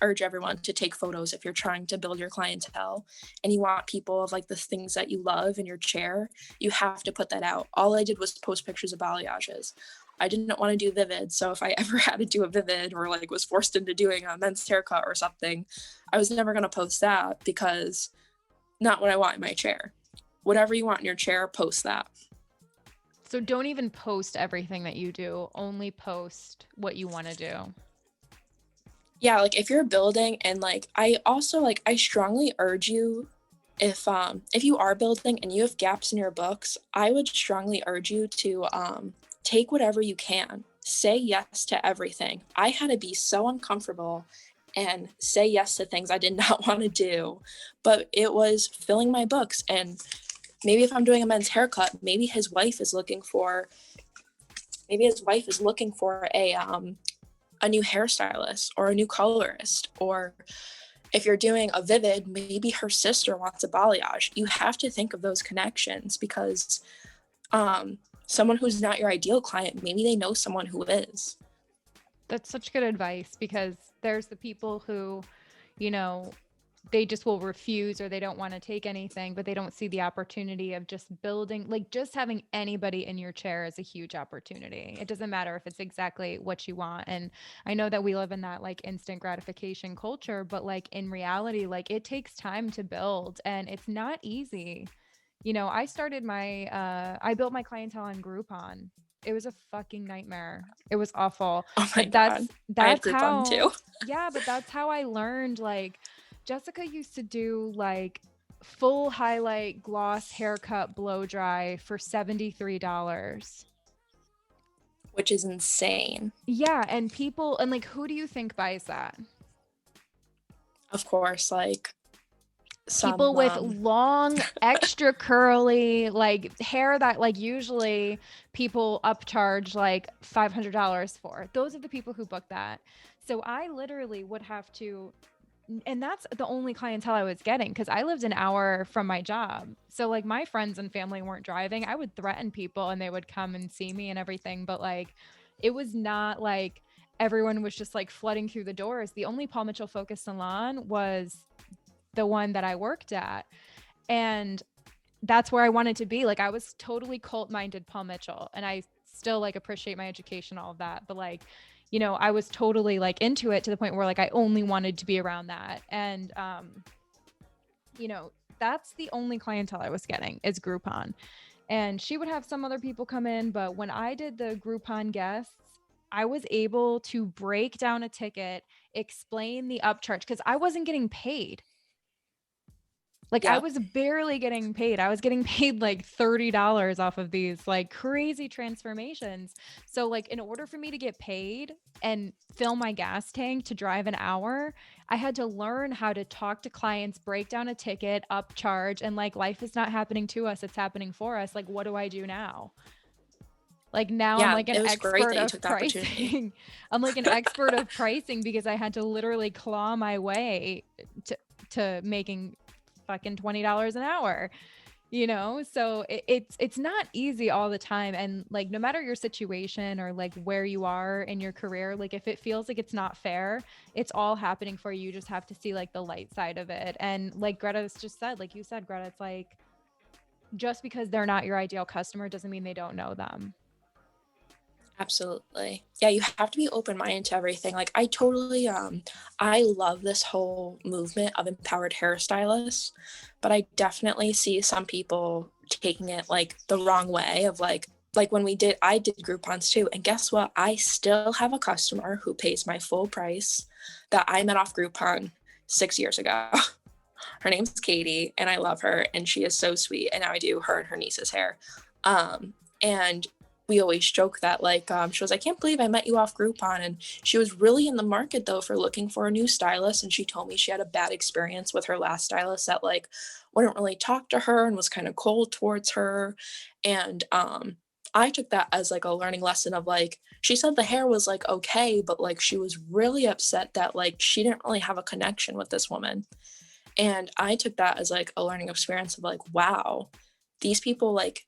urge everyone to take photos if you're trying to build your clientele and you want people of like the things that you love in your chair. You have to put that out. All I did was post pictures of balayages. I didn't want to do vivid, so if I ever had to do a vivid or like was forced into doing a men's haircut or something, I was never going to post that because not what I want in my chair. Whatever you want in your chair, post that. So don't even post everything that you do, only post what you want to do. Yeah, like if you're building, and like I also like I strongly urge you, if you are building and you have gaps in your books, I would strongly urge you to take whatever you can. Say yes to everything. I had to be so uncomfortable and say yes to things I did not want to do, but it was filling my books. And maybe if I'm doing a men's haircut, maybe his wife is looking for a new hairstylist or a new colorist. Or if you're doing a vivid, maybe her sister wants a balayage. You have to think of those connections because someone who's not your ideal client, maybe they know someone who is. That's such good advice, because there's the people who, you know, they just will refuse or they don't want to take anything, but they don't see the opportunity of just building, like just having anybody in your chair is a huge opportunity. It doesn't matter if it's exactly what you want. And I know that we live in that like instant gratification culture, but like in reality, like it takes time to build and it's not easy. You know, I built my clientele on Groupon. It was a fucking nightmare. It was awful. Oh my God. I had Groupon too. Yeah, but that's how I learned. Like Jessica used to do like full highlight gloss haircut blow dry for $73. which is insane. Yeah, and people, and like, who do you think buys that? Of course, like People with some long, extra curly, like hair that like usually people upcharge like $500 for. Those are the people who book that. So I literally would have to, and that's the only clientele I was getting because I lived an hour from my job. So like my friends and family weren't driving. I would threaten people and they would come and see me and everything. But like, it was not like everyone was just like flooding through the doors. The only Paul Mitchell focused salon was the one that I worked at. And that's where I wanted to be. Like I was totally cult-minded Paul Mitchell, and I still like appreciate my education, all of that. But like, you know, I was totally like into it to the point where like I only wanted to be around that. And you know, that's the only clientele I was getting is Groupon. And she would have some other people come in, but when I did the Groupon guests, I was able to break down a ticket, explain the upcharge because I wasn't getting paid. Like I was barely getting paid. I was getting paid like $30 off of these like crazy transformations. So like in order for me to get paid and fill my gas tank to drive an hour, I had to learn how to talk to clients, break down a ticket, upcharge, and like life is not happening to us, it's happening for us. Like what do I do now? Like now I'm like an it was great expert that you of took the opportunity. pricing. I'm like an expert of pricing because I had to literally claw my way to making fucking $20 an hour, you know? So it's not easy all the time. And like, no matter your situation or like where you are in your career, like if it feels like it's not fair, it's all happening for you. You just have to see like the light side of it. And like Greta just said, like you said, Greta, it's like, just because they're not your ideal customer doesn't mean they don't know them. Absolutely. Yeah, you have to be open-minded to everything. Like I totally I love this whole movement of empowered hairstylists, but I definitely see some people taking it like the wrong way of like when I did Groupons too, and guess what? I still have a customer who pays my full price that I met off Groupon 6 years ago. Her name's Katie and I love her and she is so sweet, and now I do her and her niece's hair. And we always joke that like she was, I can't believe I met you off Groupon, and she was really in the market though for looking for a new stylist, and she told me she had a bad experience with her last stylist that like wouldn't really talk to her and was kind of cold towards her. And I took that as like a learning lesson of like, she said the hair was like okay, but like she was really upset that like she didn't really have a connection with this woman. And I took that as like a learning experience of like, wow, these people, like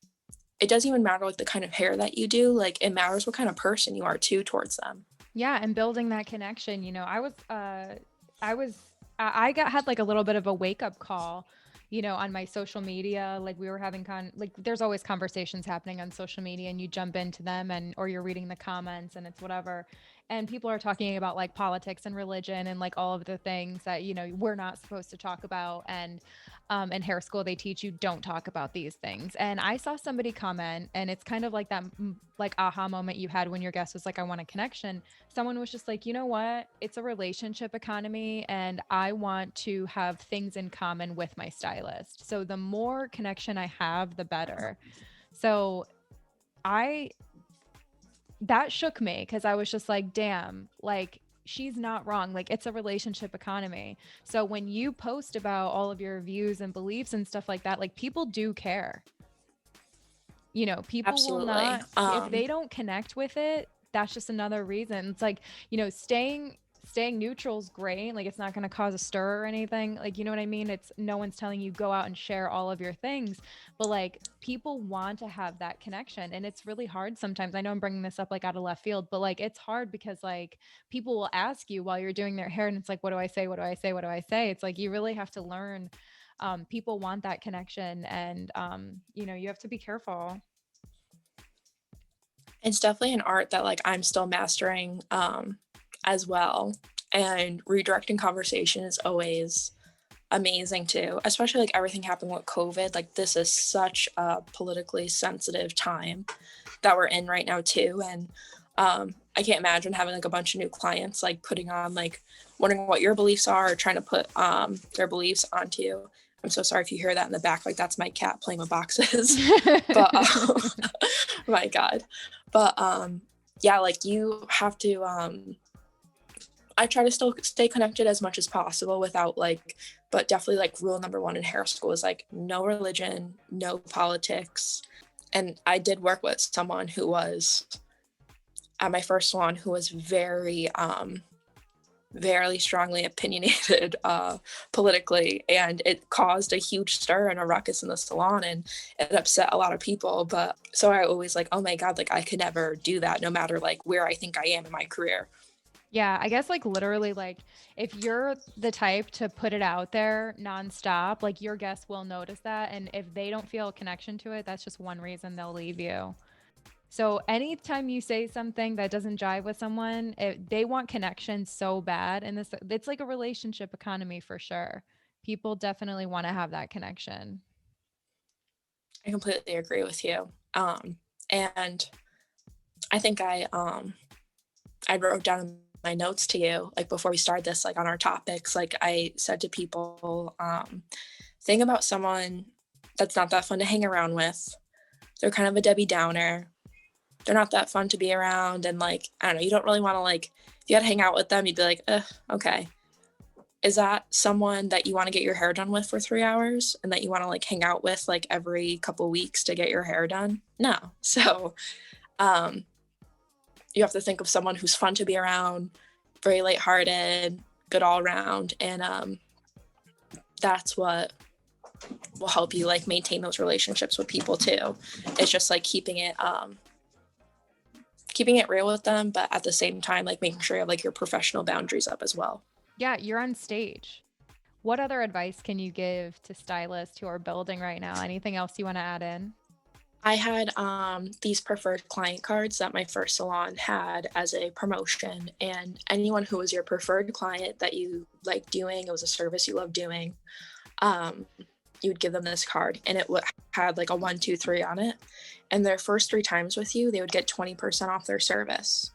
it doesn't even matter like the kind of hair that you do, like it matters what kind of person you are too towards them. Yeah, and building that connection. You know, I had like a little bit of a wake up call, you know, on my social media. Like we were having like there's always conversations happening on social media, and you jump into them, and or you're reading the comments and it's whatever. And people are talking about like politics and religion and like all of the things that, you know, we're not supposed to talk about. And in hair school, they teach you don't talk about these things. And I saw somebody comment, and it's kind of like that like aha moment you had when your guest was like, I want a connection. Someone was just like, you know what? It's a relationship economy, and I want to have things in common with my stylist. So the more connection I have, the better. So that shook me because I was just like, damn, like she's not wrong. Like it's a relationship economy. So when you post about all of your views and beliefs and stuff like that, like people do care. You know, people Absolutely. will not, if they don't connect with it, that's just another reason. It's like, you know, staying neutral is great. Like it's not going to cause a stir or anything. Like, you know what I mean? It's no one's telling you go out and share all of your things, but like people want to have that connection, and it's really hard sometimes. I know I'm bringing this up like out of left field, but like it's hard because like people will ask you while you're doing their hair, and it's like, what do I say? What do I say? What do I say? It's like you really have to learn. People want that connection, and you know, you have to be careful. It's definitely an art that like I'm still mastering as well. And redirecting conversation is always amazing too, especially like everything happened with COVID. Like this is such a politically sensitive time that we're in right now too. And I can't imagine having like a bunch of new clients like putting on like wondering what your beliefs are, or trying to put their beliefs onto you. I'm so sorry if you hear that in the back, like that's my cat playing with boxes. But my God. But yeah, like you have to I try to still stay connected as much as possible without like, but definitely like rule number one in hair school is like no religion, no politics. And I did work with someone who was at my first salon who was very strongly opinionated politically, and it caused a huge stir and a ruckus in the salon, and it upset a lot of people. But so I always like, oh my God, like I could never do that no matter like where I think I am in my career. Yeah, I guess like literally like if you're the type to put it out there nonstop, like your guests will notice that. And if they don't feel a connection to it, that's just one reason they'll leave you. So anytime you say something that doesn't jive with someone, they want connection so bad. And it's like a relationship economy for sure. People definitely want to have that connection. I completely agree with you. And I think I wrote down in my notes to you like before we started this, like on our topics, like I said to people, think about someone that's not that fun to hang around with. They're kind of a Debbie Downer. They're not that fun to be around, and like I don't know, you don't really want to like if you had to hang out with them, you'd be like, okay. Is that someone that you want to get your hair done with for 3 hours and that you want to like hang out with like every couple weeks to get your hair done? No. So you have to think of someone who's fun to be around, very lighthearted, good all around, and that's what will help you like maintain those relationships with people too. It's just like keeping it real with them, but at the same time like making sure you have like your professional boundaries up as well. Yeah, you're on stage. What other advice can you give to stylists who are building right now? Anything else you want to add in? I had these preferred client cards that my first salon had as a promotion, and anyone who was your preferred client that you like doing, it was a service you love doing, you would give them this card, and it had like a 1, 2, 3 on it. And their first 3 times with you, they would get 20% off their service.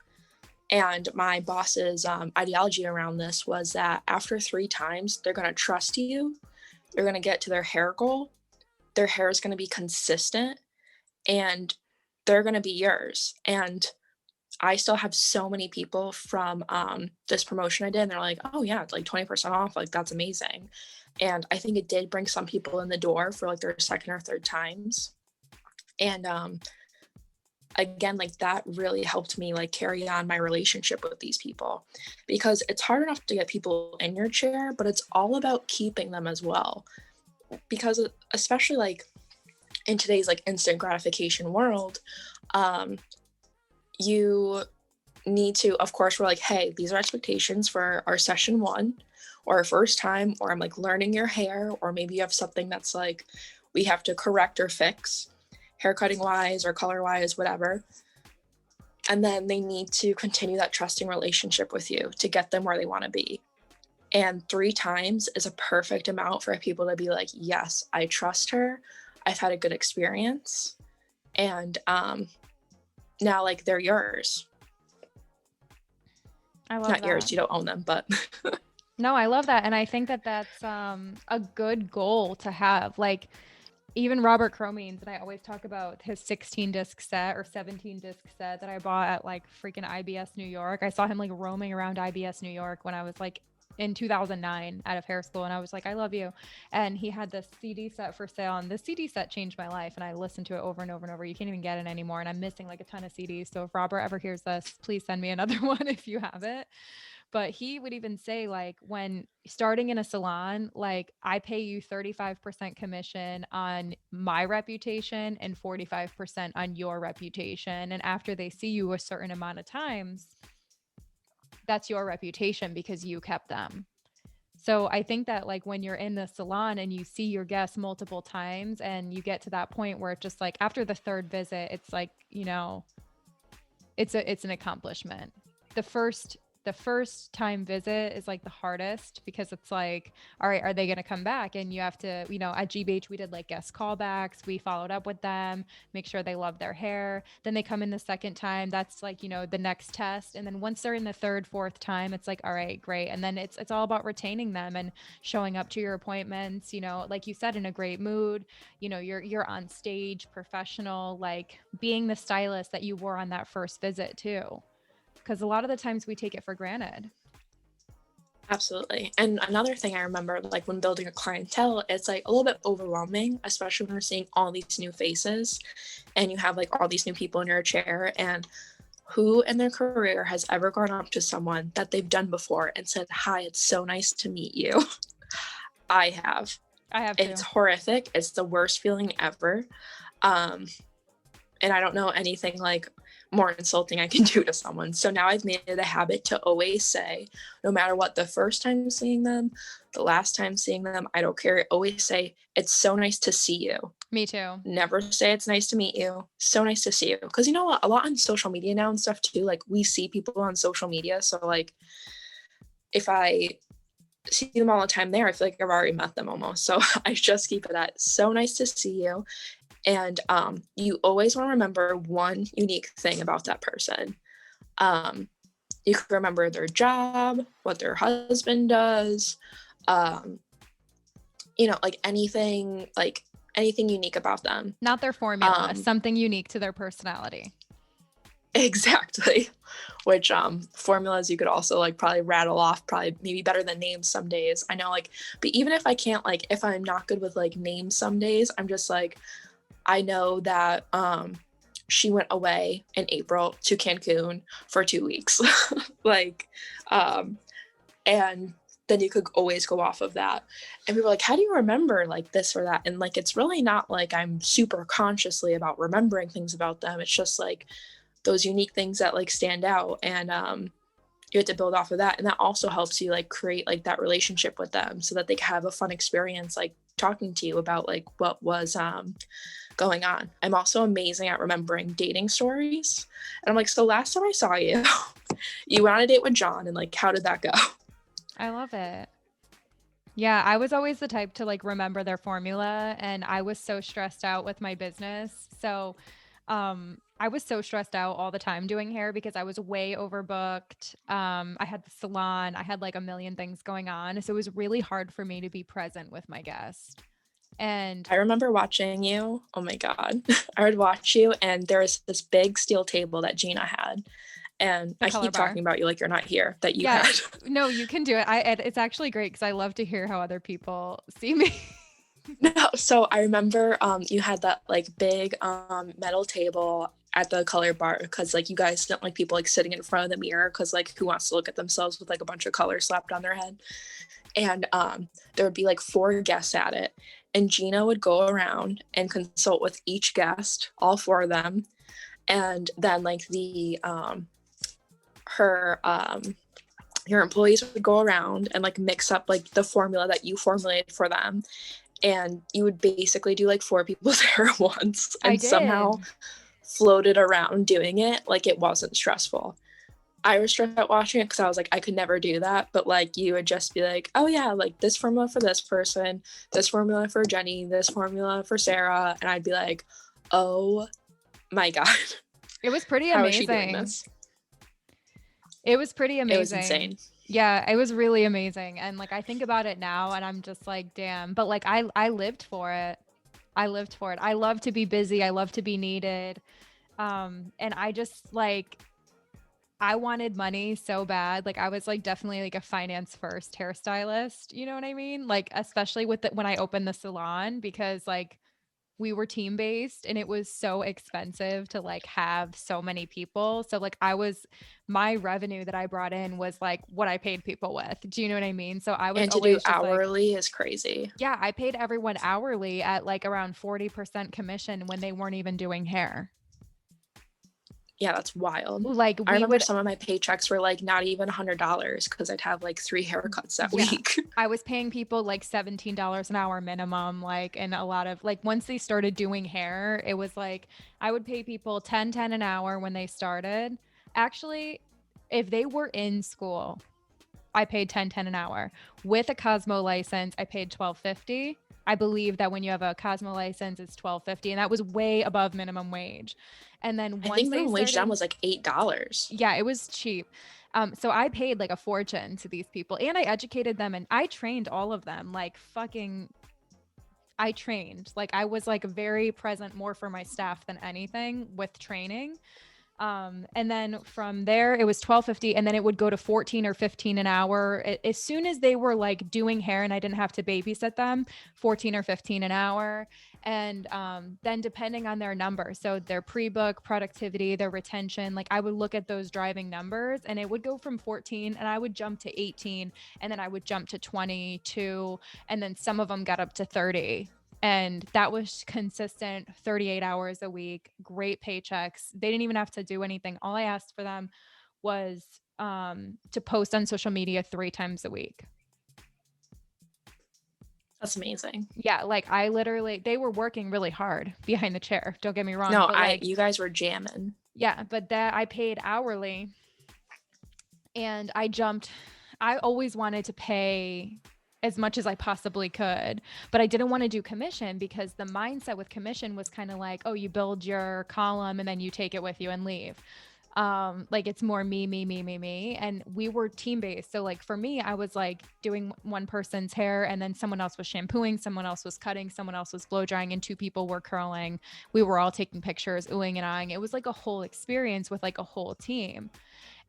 And my boss's ideology around this was that after 3 times, they're going to trust you. They're going to get to their hair goal. Their hair is going to be consistent, and they're going to be yours. And I still have so many people from this promotion I did, and they're like, oh yeah, it's like 20% off. Like, that's amazing. And I think it did bring some people in the door for like their second or third times. And again, like that really helped me like carry on my relationship with these people, because it's hard enough to get people in your chair, but it's all about keeping them as well. Because especially like in today's like instant gratification world, you need to, of course, we're like, hey, these are expectations for our session 1 or our first time, or I'm like learning your hair, or maybe you have something that's like we have to correct or fix haircutting wise or color wise, whatever. And then they need to continue that trusting relationship with you to get them where they want to be. And 3 times is a perfect amount for people to be like, yes, I trust her. I've had a good experience. And now like they're yours. I love Not that. yours, you don't own them, but No, I love that. And I think that that's a good goal to have. Like even Robert Cromeans, and I always talk about his 16 disc set or 17 disc set that I bought at like freaking IBS New York. I saw him like roaming around IBS New York when I was like in 2009 out of hair school, and I was like, I love you. And he had this CD set for sale, and this CD set changed my life, and I listened to it over and over and over. You can't even get it anymore, and I'm missing like a ton of CDs. So if Robert ever hears this, please send me another one if you have it. But he would even say, like, when starting in a salon, like, I pay you 35% commission on my reputation and 45% on your reputation. And after they see you a certain amount of times, that's your reputation because you kept them. So I think that like when you're in the salon and you see your guests multiple times and you get to that point where it's just like after the 3rd visit, it's like, you know, it's an accomplishment. The first the first time visit is like the hardest because it's like, all right, are they going to come back? And you have to, at GBH, we did like guest callbacks. We followed up with them, make sure they love their hair. Then they come in the second time. That's like, the next test. And then once they're in the third, fourth time, it's like, all right, great. And then it's all about retaining them and showing up to your appointments, like you said, in a great mood. You're on stage, professional, like being the stylist that you wore on that first visit too. Because a lot of the times we take it for granted. Absolutely. And another thing I remember, like when building a clientele, it's like a little bit overwhelming, especially when we're seeing all these new faces and you have like all these new people in your chair. And who in their career has ever gone up to someone that they've done before and said, "Hi, it's so nice to meet you"? I have. It's horrific. It's the worst feeling ever. And I don't know anything like more insulting I can do to someone. So now I've made it a habit to always say, no matter what, the first time seeing them, the last time seeing them, I don't care. I always say, "It's so nice to see you." Me too. Never say "it's nice to meet you." So nice to see you. Because you know what? A lot on social media now and stuff too, like we see people on social media. So like if I see them all the time there, I feel like I've already met them almost. So I just keep it at "so nice to see you." And you always want to remember one unique thing about that person. You can remember their job, what their husband does, like anything unique about them. Not their formula, something unique to their personality. Exactly. Which formulas you could also like probably rattle off, probably maybe better than names some days. I know, like, but even if I can't, like, if I'm not good with like names some days, I'm just like, I know that she went away in April to Cancun for 2 weeks. Like, and then you could always go off of that. And people are like, "How do you remember like this or that?" And like, it's really not like I'm super consciously about remembering things about them. It's just like those unique things that like stand out. And you have to build off of that. And that also helps you like create like that relationship with them so that they can have a fun experience, like talking to you about like what was going on. I'm also amazing at remembering dating stories. And I'm like, "So last time I saw you, you went on a date with John, and like, how did that go?" I love it. Yeah, I was always the type to like remember their formula, and I was so stressed out with my business. So I was so stressed out all the time doing hair because I was way overbooked. I had the salon, I had like a million things going on. So it was really hard for me to be present with my guest. And I remember watching you. Oh my God. I would watch you, and there was this big steel table that Gina had. And I keep talking about you like you're not here, that you had. No, you can do it. It's actually great because I love to hear how other people see me. No, so I remember you had that like big metal table at the color bar because like you guys don't like people like sitting in front of the mirror because like who wants to look at themselves with like a bunch of color slapped on their head. And there would be like 4 guests at it, and Gina would go around and consult with each guest, all 4 of them, and then like your employees would go around and like mix up like the formula that you formulated for them, and you would basically do like 4 people's hair at once and somehow floated around doing it like it wasn't stressful. I was stressed out watching it because I was like, I could never do that. But like, you would just be like, "Oh yeah, like this formula for this person, this formula for Jenny, this formula for Sarah." And I'd be like, "Oh my God." It was pretty amazing. How is she doing this? It was pretty amazing. It was insane. Yeah, it was really amazing. And like, I think about it now and I'm just like, damn. But like, I lived for it. I lived for it. I love to be busy. I love to be needed. And I just like, I wanted money so bad. Like I was like definitely like a finance first hairstylist. You know what I mean? Like, especially with when I opened the salon, because like we were team based and it was so expensive to like have so many people. So like my revenue that I brought in was like what I paid people with. Do you know what I mean? So I was and to do hourly is crazy. Yeah. I paid everyone hourly at like around 40% commission when they weren't even doing hair. Yeah, that's wild. Like I remember some of my paychecks were like not even $100 because I'd have like 3 haircuts that week. I was paying people like $17 an hour minimum. Like, and a lot of like, once they started doing hair, it was like, I would pay people $10 an hour when they started. Actually, if they were in school, I paid $10.10 an hour. With a Cosmo license, I paid $12.50. I believe that when you have a Cosmo license, it's $12.50, and that was way above minimum wage. And then I once think they minimum wage down started, was like $8. yeah, it was cheap. So I paid like a fortune to these people, and I educated them, and I trained all of them. Like fucking, I trained. Like I was like very present more for my staff than anything with training. And then from there it was $12.50, and then it would go to 14 or 15 an hour. As soon as they were like doing hair and I didn't have to babysit them, 14 or 15 an hour. And then depending on their number, so their pre-book, productivity, their retention, like I would look at those driving numbers, and it would go from 14 and I would jump to 18, and then I would jump to 22, and then some of them got up to 30. And that was consistent 38 hours a week, great paychecks. They didn't even have to do anything. All I asked for them was to post on social media 3 times a week. That's amazing. Yeah, like I literally, they were working really hard behind the chair. Don't get me wrong. No, but like, you guys were jamming. Yeah, but that I paid hourly, and I always wanted to pay as much as I possibly could, but I didn't want to do commission, because the mindset with commission was kind of like, oh, you build your column and then you take it with you and leave. Like it's more me. And we were team based. So like for me, I was like doing one person's hair, and then someone else was shampooing, someone else was cutting, someone else was blow drying, and 2 people were curling. We were all taking pictures, oohing and ahhing. It was like a whole experience with like a whole team.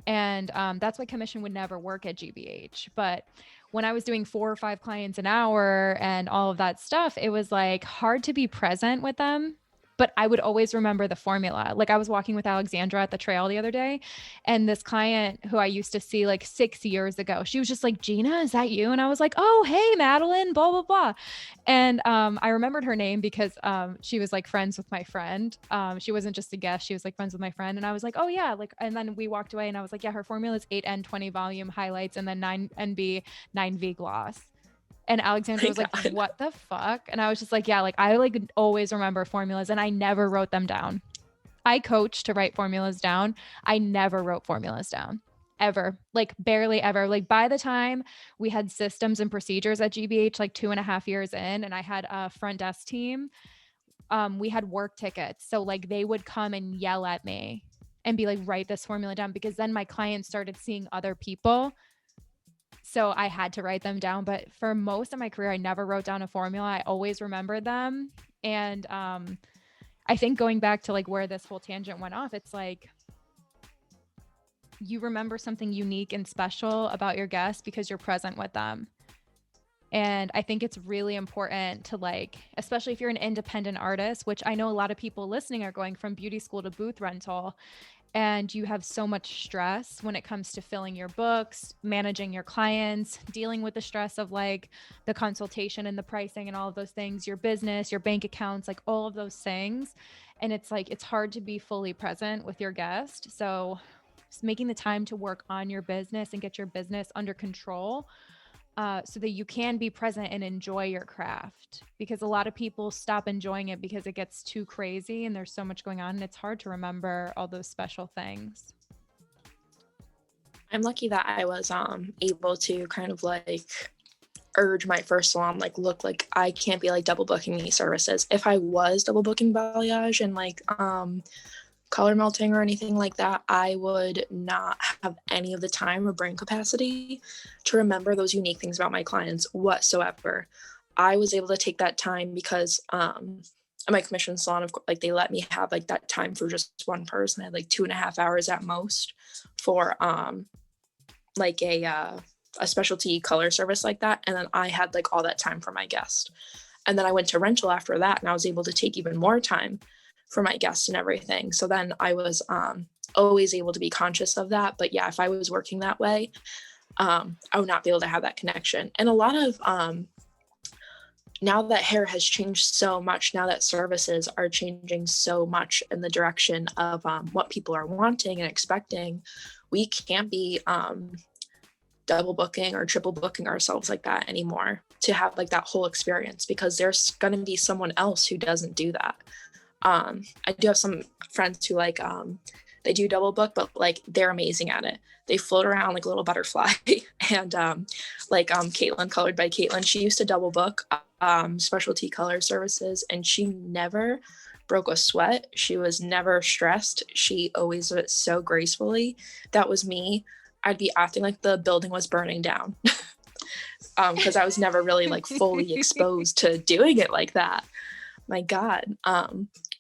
And that's why commission would never work at GBH. But when I was doing 4 or 5 clients an hour and all of that stuff, it was like hard to be present with them. But I would always remember the formula. Like I was walking with Alexandra at the trail the other day, and this client who I used to see like 6 years ago, she was just like, Gina, is that you? And I was like, oh, hey, Madeline, blah, blah, blah. And I remembered her name because she was like friends with my friend. She wasn't just a guest. She was like friends with my friend. And I was like, oh yeah. Like, and then we walked away, and I was like, yeah, her formula is 8N 20 volume highlights, and then 9NB 9V gloss. And Alexandra was like, what the fuck? And I was just like, yeah, like I like always remember formulas, and I never wrote them down. I coached to write formulas down. I never wrote formulas down ever, like barely ever. Like by the time we had systems and procedures at GBH, like 2.5 years in, and I had a front desk team, we had work tickets. So like they would come and yell at me and be like, write this formula down, because then my clients started seeing other people. So I had to write them down. But for most of my career, I never wrote down a formula. I always remembered them. And I think going back to like where this whole tangent went off, it's like you remember something unique and special about your guests because you're present with them. And I think it's really important to like, especially if you're an independent artist, which I know a lot of people listening are going from beauty school to booth rental, and you have so much stress when it comes to filling your books, managing your clients, dealing with the stress of like the consultation and the pricing and all of those things, your business, your bank accounts, like all of those things. And it's like, it's hard to be fully present with your guest. So just making the time to work on your business and get your business under control, so that you can be present and enjoy your craft, because a lot of people stop enjoying it because it gets too crazy and there's so much going on, and it's hard to remember all those special things. I'm lucky that I was able to kind of like urge my first salon, like, look, like I can't be like double booking these services. If I was double booking balayage and like color melting or anything like that, I would not have any of the time or brain capacity to remember those unique things about my clients whatsoever. I was able to take that time because at my commission salon, of course, like they let me have like that time for just one person. I had like 2.5 hours at most for like a specialty color service like that. And then I had like all that time for my guest. And then I went to rental after that, and I was able to take even more time for my guests and everything. So then I was always able to be conscious of that. But yeah, if I was working that way, I would not be able to have that connection. And a lot of, now that hair has changed so much, now that services are changing so much in the direction of what people are wanting and expecting, we can't be double booking or triple booking ourselves like that anymore to have like that whole experience, because there's going to be someone else who doesn't do that. I do have some friends who like they do double book, but like they're amazing at it. They float around like a little butterfly. And Caitlin, Colored by Caitlin, she used to double book specialty color services, and she never broke a sweat. She was never stressed. She always did it so gracefully. That was me. I'd be acting like the building was burning down because I was never really like fully exposed to doing it like that. My God.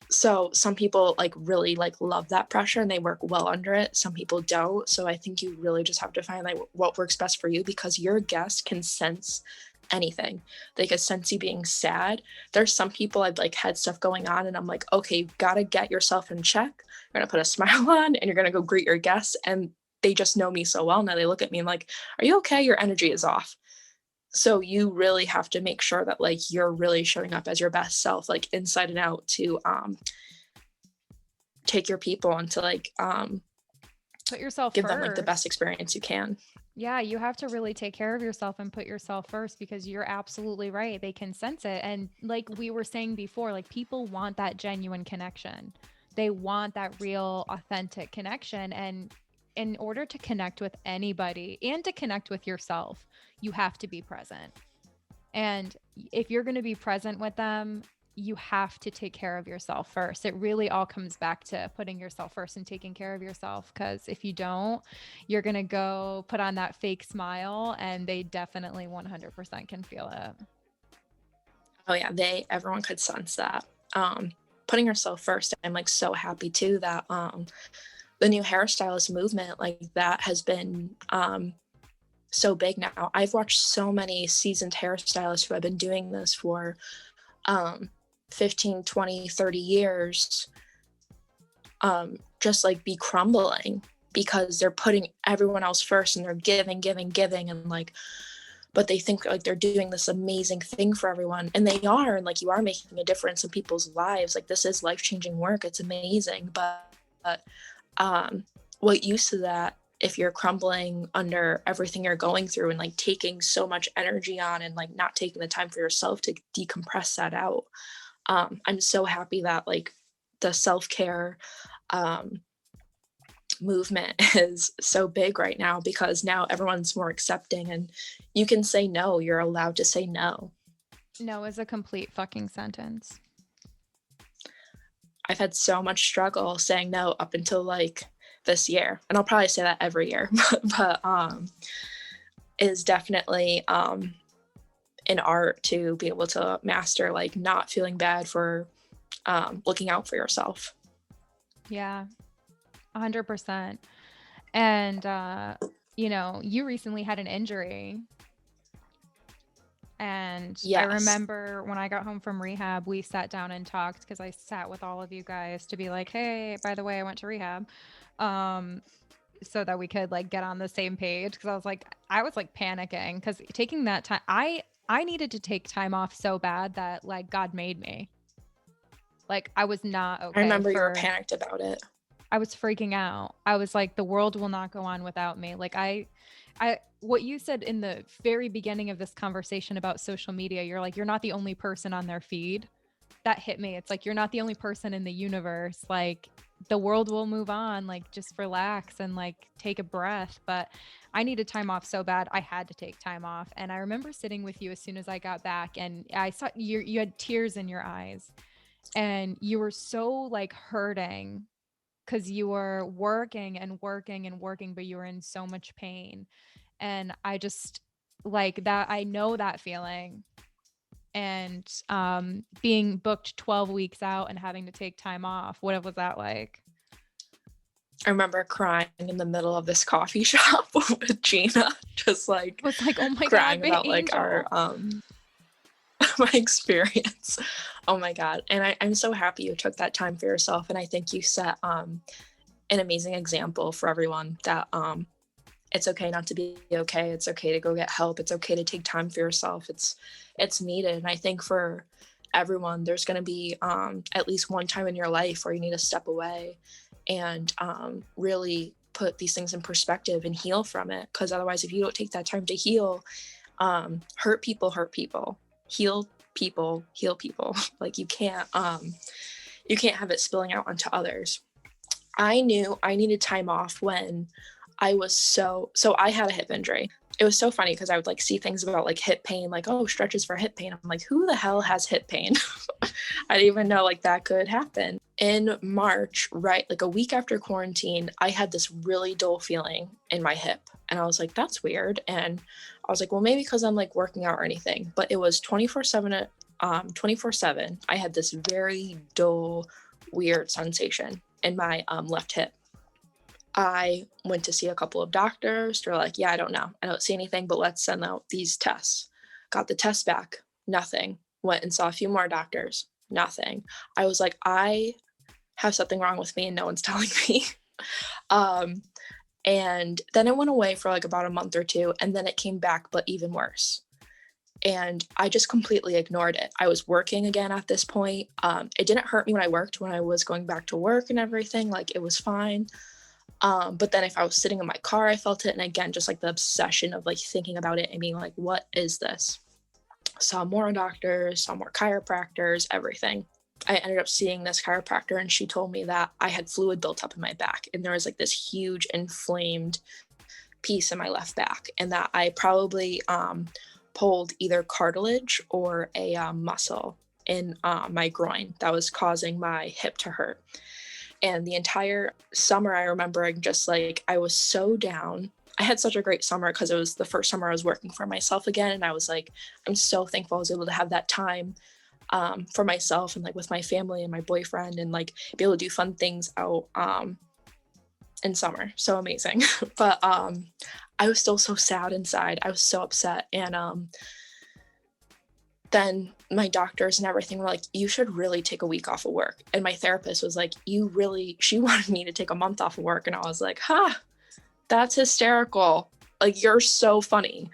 So some people like really like love that pressure and they work well under it. Some people don't. So I think you really just have to find like what works best for you, because your guest can sense anything. They can sense you being sad. There's some people I've like had stuff going on and I'm like, okay, you've got to get yourself in check. You're going to put a smile on and you're going to go greet your guests. And they just know me so well now. They look at me and like, are you okay? Your energy is off. So you really have to make sure that like you're really showing up as your best self, like inside and out, to take your people and to like put yourself give first. them like the best experience you can. Yeah, you have to really take care of yourself and put yourself first, because you're absolutely right. They can sense it. And like we were saying before, like people want that genuine connection. They want that real, authentic connection. And in order to connect with anybody and to connect with yourself, you have to be present. And if you're going to be present with them, you have to take care of yourself first. It really all comes back to putting yourself first and taking care of yourself. Because if you don't, you're going to go put on that fake smile, and they definitely 100% can feel it. Oh yeah, everyone could sense that. Putting yourself first. I'm like so happy too that the new hairstylist movement, like that has been so big now. I've watched so many seasoned hairstylists who have been doing this for 15, 20, 30 years just like be crumbling because they're putting everyone else first and they're giving and like, but they think like they're doing this amazing thing for everyone, and they are, and like you are making a difference in people's lives. Like this is life-changing work. It's amazing. But what use of that if you're crumbling under everything you're going through and like taking so much energy on and like not taking the time for yourself to decompress that out? I'm so happy that like the self-care movement is so big right now, because now everyone's more accepting and you can say no. You're allowed to say no. No is a complete fucking sentence. I've had so much struggle saying no up until like this year, and I'll probably say that every year, but is definitely an art to be able to master, like not feeling bad for looking out for yourself. Yeah, 100%. And you know, you recently had an injury, and Yes. I remember when I got home from rehab, we sat down and talked, because I sat with all of you guys to be like, hey, by the way, I went to rehab, so that we could like get on the same page, because I was like panicking, because taking that time, I needed to take time off so bad that like God made me. Like I was not okay. I remember you were panicked about it. I was freaking out. I was like, the world will not go on without me. Like what you said in the very beginning of this conversation about social media, you're like, you're not the only person on their feed. That hit me. It's like, you're not the only person in the universe. Like the world will move on. Like just relax and like take a breath. But I needed time off so bad. I had to take time off. And I remember sitting with you as soon as I got back, and I saw you had tears in your eyes, and you were so like hurting, because you were working and working and working, but you were in so much pain. And I just like that. I know that feeling. And being booked 12 weeks out and having to take time off, what was that like? I remember crying in the middle of this coffee shop with Gina, just like, I was like, oh my crying God, about Angel. like our my experience. Oh my God. And I'm so happy you took that time for yourself. And I think you set an amazing example for everyone that it's okay not to be okay. It's okay to go get help. It's okay to take time for yourself. It's needed. And I think for everyone, there's going to be at least one time in your life where you need to step away and really put these things in perspective and heal from it. Because otherwise, if you don't take that time to heal, hurt people, heal people. Like you can't have it spilling out onto others. I knew I needed time off when I was so I had a hip injury. It was so funny because I would like see things about like hip pain, like, oh, stretches for hip pain. I'm like, who the hell has hip pain? I didn't even know like that could happen. In March, right, like a week after quarantine, I had this really dull feeling in my hip. And I was like, that's weird. And I was like, well, maybe because I'm like working out or anything. But it was 24/7, 24/7. I had this very dull, weird sensation in my left hip. I went to see a couple of doctors. They're like, yeah, I don't know. I don't see anything, but let's send out these tests. Got the test back, nothing. Went and saw a few more doctors, nothing. I was like, I have something wrong with me and no one's telling me. And then it went away for like about a month or two, and then it came back, but even worse. And I just completely ignored it. I was working again at this point. It didn't hurt me when I worked, when I was going back to work and everything, like it was fine. But then if I was sitting in my car, I felt it. And again, just like the obsession of like thinking about it and being like, what is this? Saw more doctors, saw more chiropractors, everything. I ended up seeing this chiropractor and she told me that I had fluid built up in my back and there was like this huge inflamed piece in my left back and that I probably pulled either cartilage or a muscle in my groin that was causing my hip to hurt. And the entire summer, I remember just like, I was so down. I had such a great summer because it was the first summer I was working for myself again. And I was like, I'm so thankful I was able to have that time for myself and like with my family and my boyfriend and like be able to do fun things out in summer. So amazing. But I was still so sad inside. I was so upset. And then my doctors and everything were like, you should really take a week off of work. And my therapist was like, she wanted me to take a month off of work. And I was like, that's hysterical. Like, you're so funny.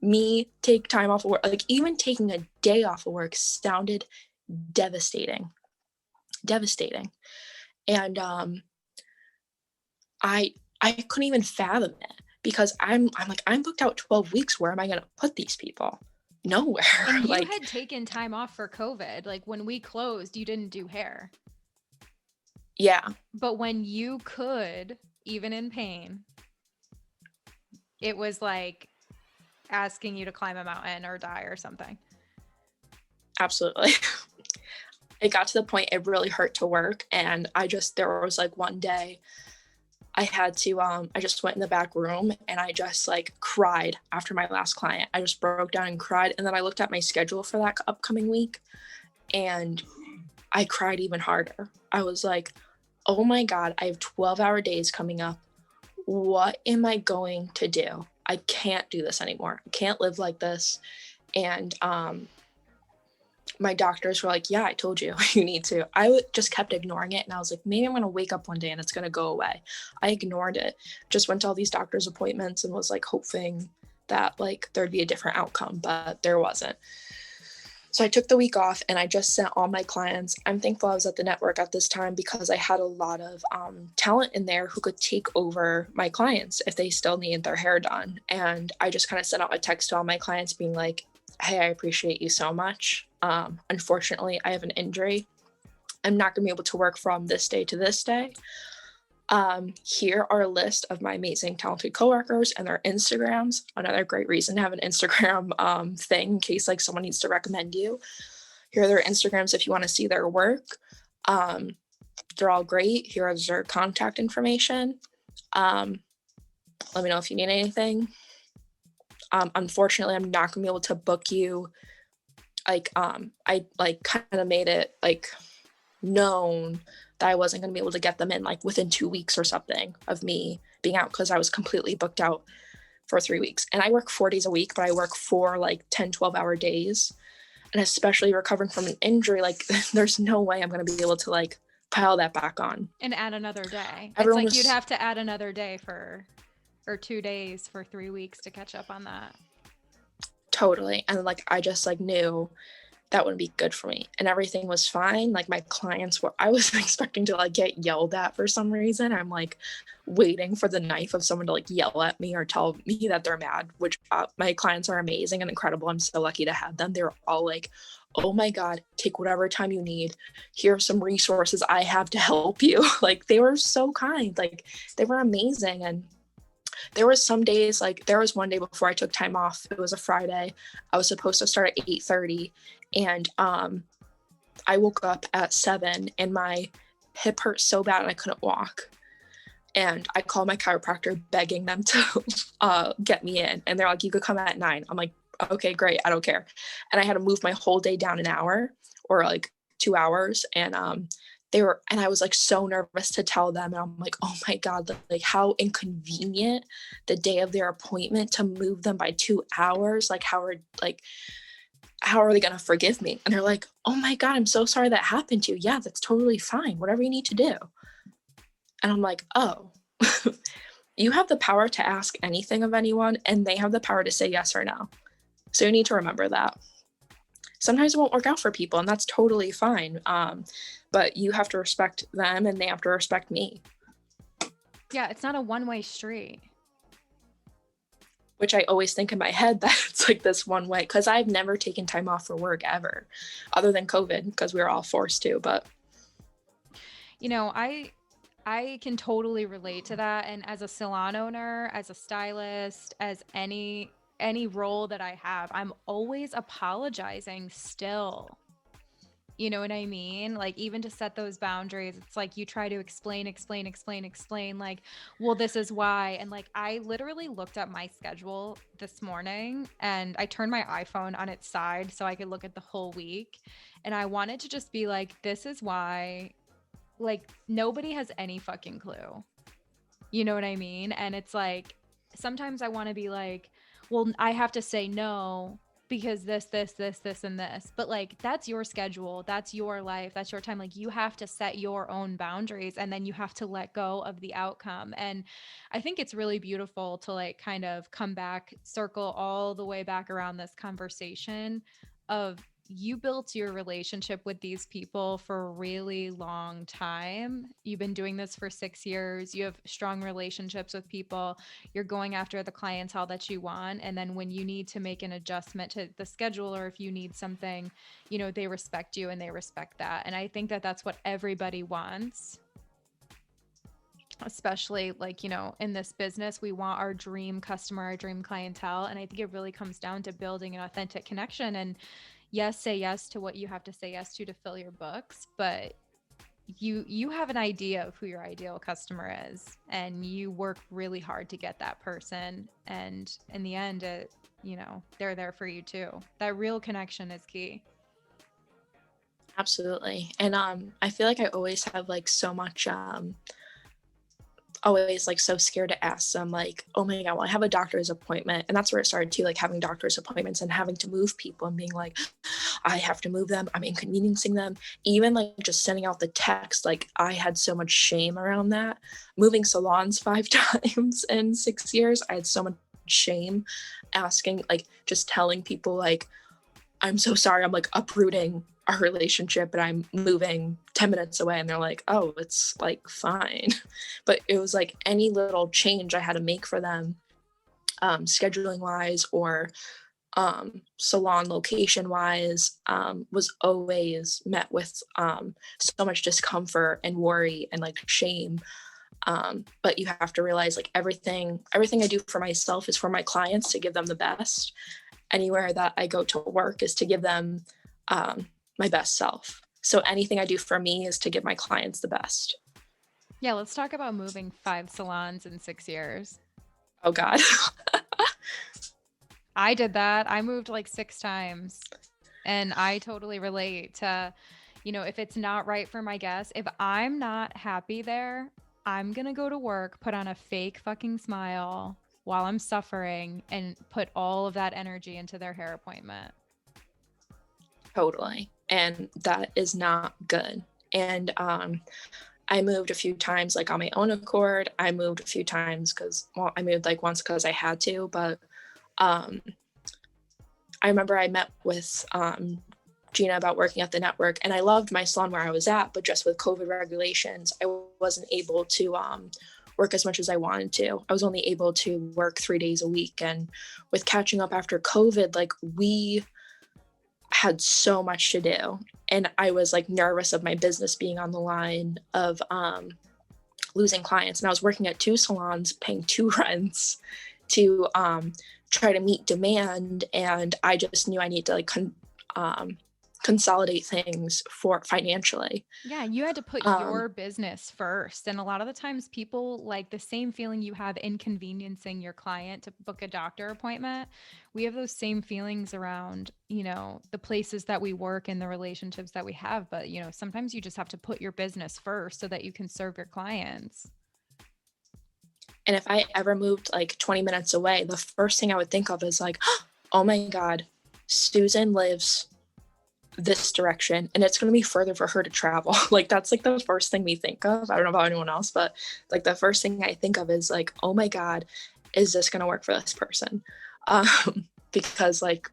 Me take time off of work, like even taking a day off of work sounded devastating. And I couldn't even fathom it because I'm like, I'm booked out 12 weeks. Where am I going to put these people? Nowhere. And you like, had taken time off for COVID. Like when we closed, you didn't do hair. Yeah. But when you could, even in pain, it was like asking you to climb a mountain or die or something. Absolutely. It got to the point it really hurt to work. And there was like one day I had to, I just went in the back room and I just like cried after my last client. I just broke down and cried. And then I looked at my schedule for that upcoming week and I cried even harder. I was like, oh my God, I have 12-hour days coming up. What am I going to do? I can't do this anymore. I can't live like this. And my doctors were like, yeah, I told you, you need to. Just kept ignoring it. And I was like, maybe I'm going to wake up one day and it's going to go away. I ignored it. Just went to all these doctor's appointments and was like hoping that like there'd be a different outcome, but there wasn't. So I took the week off and I just sent all my clients. I'm thankful I was at the network at this time because I had a lot of talent in there who could take over my clients if they still needed their hair done. And I just kind of sent out a text to all my clients being like, hey, I appreciate you so much. Unfortunately, I have an injury. I'm not going to be able to work from this day to this day. Here are a list of my amazing, talented coworkers and their Instagrams. Another great reason to have an Instagram thing in case like someone needs to recommend you. Here are their Instagrams if you want to see their work. They're all great. Here is their contact information. Let me know if you need anything. Unfortunately, I'm not gonna be able to book you. Like, I like kind of made it like known that I wasn't gonna be able to get them in like within 2 weeks or something of me being out because I was completely booked out for 3 weeks. And I work 4 days a week, but I work 4 like 10, 12-hour days. And especially recovering from an injury, like there's no way I'm gonna be able to like pile that back on. And add another day. Everyone it's like you'd have to add another day or 2 days for 3 weeks to catch up on that. Totally. And like I just like knew that wouldn't be good for me. And everything was fine. Like, my clients were, I was expecting to like get yelled at for some reason. I'm like waiting for the knife of someone to like yell at me or tell me that they're mad, which my clients are amazing and incredible. I'm so lucky to have them. They were all like, oh my God, take whatever time you need. Here are some resources I have to help you. Like, they were so kind. Like, they were amazing. And there was some days, like there was one day before I took time off. It was a Friday. I was supposed to start at 8:30, and I woke up at 7 and my hip hurt so bad and I couldn't walk. And I called my chiropractor begging them to get me in. And they're like, you could come at 9. I'm like, okay, great. I don't care. And I had to move my whole day down an hour or like 2 hours. And I was like so nervous to tell them. And I'm like, oh my God, like how inconvenient the day of their appointment to move them by 2 hours. Like, how are they going to forgive me? And they're like, oh my God, I'm so sorry that happened to you. Yeah, that's totally fine. Whatever you need to do. And I'm like, oh, you have the power to ask anything of anyone, and they have the power to say yes or no. So you need to remember that. Sometimes it won't work out for people, and that's totally fine. But you have to respect them, and they have to respect me. Yeah, it's not a one-way street. Which I always think in my head that it's like this one way, because I've never taken time off for work ever, other than COVID, because we were all forced to. But you know, I can totally relate to that. And as a salon owner, as a stylist, as any role that I have, I'm always apologizing still. You know what I mean? Like, even to set those boundaries, it's like you try to explain, like, well, this is why. And like, I literally looked at my schedule this morning and I turned my iPhone on its side so I could look at the whole week. And I wanted to just be like, this is why. Like, nobody has any fucking clue. You know what I mean? And it's like, sometimes I want to be like, well, I have to say no because this, and this. But like, that's your schedule. That's your life. That's your time. Like, you have to set your own boundaries, and then you have to let go of the outcome. And I think it's really beautiful to like kind of come back, circle all the way back around this conversation of, you built your relationship with these people for a really long time. You've been doing this for 6 years. You have strong relationships with people. You're going after the clientele that you want. And then when you need to make an adjustment to the schedule, or if you need something, you know, they respect you and they respect that. And I think that that's what everybody wants. Especially like, you know, in this business, we want our dream customer, our dream clientele. And I think it really comes down to building an authentic connection. And yes, say yes to what you have to say yes to fill your books, but you have an idea of who your ideal customer is, and you work really hard to get that person. And in the end, you know, they're there for you too. That real connection is key. absolutely. And I feel like I always have like so much always like so scared to ask them, like, oh my God, well, I have a doctor's appointment. And that's where it started too, like having doctor's appointments and having to move people and being like, I have to move them, I'm inconveniencing them. Even like just sending out the text, like I had so much shame around that. Moving salons 5 times in 6 years, I had so much shame asking, like just telling people like, I'm so sorry, I'm like uprooting our relationship and I'm moving 10 minutes away. And they're like, oh, it's like fine. But it was like any little change I had to make for them, scheduling wise or salon location wise, was always met with so much discomfort and worry and like shame. But you have to realize like everything I do for myself is for my clients, to give them the best. Anywhere that I go to work is to give them my best self. So anything I do for me is to give my clients the best. Yeah, let's talk about moving 5 salons in 6 years. Oh God. I did that. I moved like 6 times. And I totally relate to, you know, if it's not right for my guests, if I'm not happy there, I'm going to go to work, put on a fake fucking smile while I'm suffering, and put all of that energy into their hair appointment. Totally. And that is not good. And I moved a few times like on my own accord. I moved a few times because, well, I moved like once because I had to, but I remember I met with Gina about working at the network, and I loved my salon where I was at, but just with COVID regulations, I wasn't able to work as much as I wanted to. I was only able to work 3 days a week. And with catching up after COVID, like we had so much to do. And I was like nervous of my business being on the line, of losing clients. And I was working at 2 salons, paying 2 rents to try to meet demand. And I just knew I needed to like consolidate things for financially. Yeah, you had to put your business first. And a lot of the times people, like the same feeling you have inconveniencing your client to book a doctor appointment, we have those same feelings around, you know, the places that we work and the relationships that we have. But, you know, sometimes you just have to put your business first so that you can serve your clients. And if I ever moved like 20 minutes away, the first thing I would think of is like, oh my God, Susan lives this direction and it's going to be further for her to travel. Like that's like the first thing we think of. I don't know about anyone else, but like the first thing I think of is like, oh my God, is this going to work for this person? Because like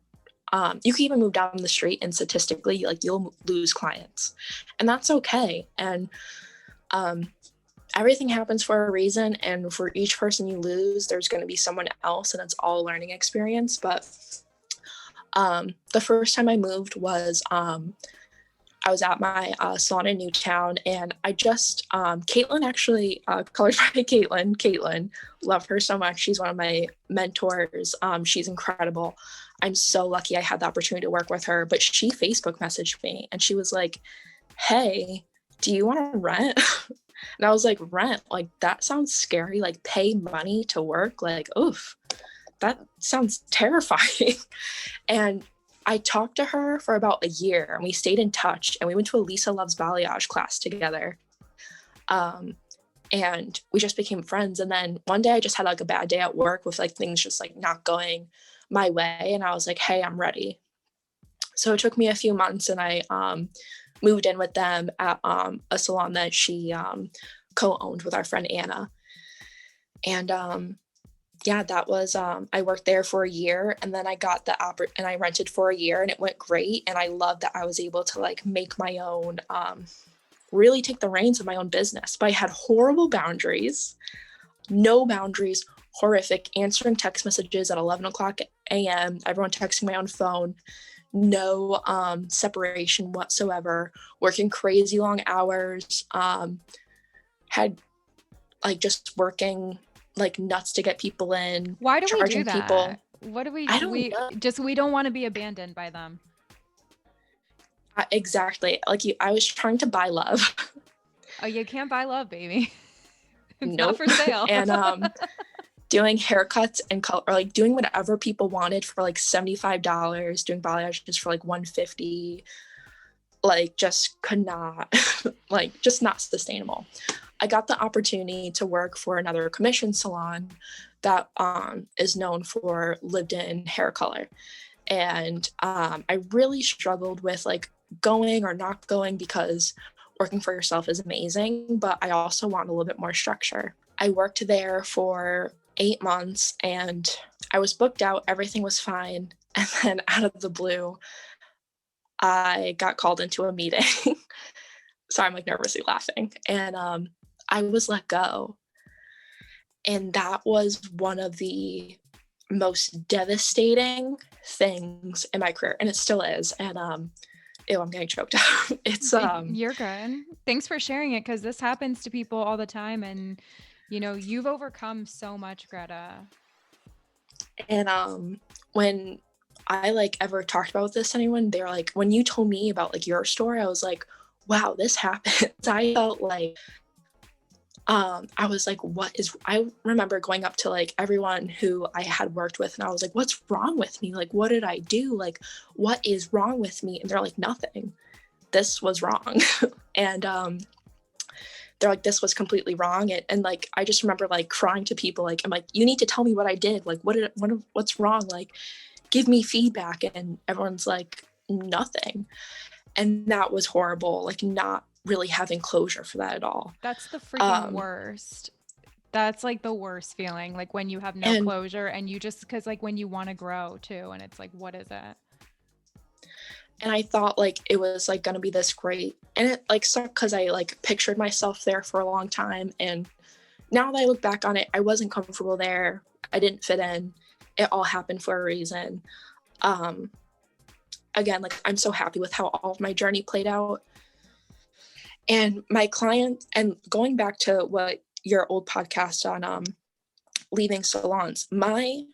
you can even move down the street and statistically like you'll lose clients, and that's okay. And everything happens for a reason, and for each person you lose, there's going to be someone else, and it's all a learning experience. But the first time I moved was I was at my salon in Newtown, and I just Caitlin, actually Colored by Caitlin, love her so much. She's one of my mentors. She's incredible. I'm so lucky I had the opportunity to work with her. But she Facebook messaged me and she was like, hey, do you want to rent? And I was like, rent? Like that sounds scary. Like pay money to work? Like, oof, that sounds terrifying. And I talked to her for about a year and we stayed in touch, and we went to a Lisa Loves Balayage class together. And we just became friends. And then one day I just had like a bad day at work with like things just like not going my way. And I was like, hey, I'm ready. So it took me a few months, and I moved in with them at a salon that she co-owned with our friend Anna. And yeah, that was, I worked there for a year, and then I got and I rented for a year, and it went great. And I loved that I was able to like make my own, really take the reins of my own business. But I had horrible boundaries, no boundaries, horrific, answering text messages at 11 o'clock a.m., everyone texting my own phone, no separation whatsoever, working crazy long hours, had like just working like nuts to get people in. Why do we do that? People. What do we? I don't know. We don't want to be abandoned by them. Exactly. Like I was trying to buy love. Oh, you can't buy love, baby. It's nope. not for sale. And doing haircuts and color, or like doing whatever people wanted for like $75, doing balayages for like $150, like just could not, like just not sustainable. I got the opportunity to work for another commission salon that is known for lived-in hair color. And I really struggled with like going or not going, because working for yourself is amazing, but I also want a little bit more structure. I worked there for 8 months and I was booked out. Everything was fine. And then out of the blue, I got called into a meeting. So I'm like nervously laughing. And I was let go. And that was one of the most devastating things in my career. And it still is. And ew, I'm getting choked up. It's You're good. Thanks for sharing it, because this happens to people all the time. And you know, you've overcome so much, Greta. And when I like ever talked about this to anyone, they're like, when you told me about like your story, I was like, wow, this happened. I felt like I was like, I remember going up to like everyone who I had worked with, and I was like, what's wrong with me? Like, what did I do? Like, what is wrong with me? And they're like, nothing. This was wrong. And they're like, this was completely wrong. And like, I just remember like crying to people. Like, I'm like, you need to tell me what I did. Like, what's wrong? Like, give me feedback. And everyone's like, nothing. And that was horrible. Like, not really having closure for that at all. That's the freaking worst. That's like the worst feeling. Like when you have no closure, and you just, cause like when you want to grow too, and it's like, what is it? And I thought like it was like gonna be this great. And it like sucked because I like pictured myself there for a long time. And now that I look back on it, I wasn't comfortable there. I didn't fit in. It all happened for a reason. Again, like I'm so happy with how all of my journey played out. And my client, and going back to what your old podcast on leaving salons, my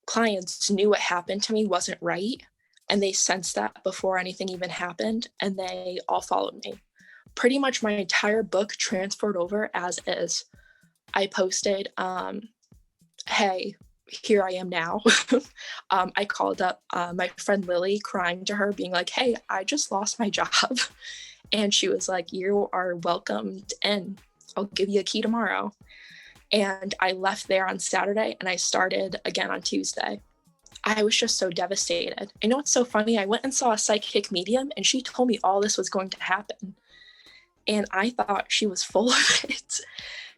clients knew what happened to me wasn't right. And they sensed that before anything even happened. And they all followed me. Pretty much my entire book transferred over as is. I posted, hey, here I am now. I called up my friend Lily, crying to her, being like, hey, I just lost my job. And she was like, you are welcomed in. I'll give you a key tomorrow. And I left there on Saturday and I started again on Tuesday. I was just so devastated. I know it's so funny. I went and saw a psychic medium and she told me all this was going to happen. And I thought she was full of it.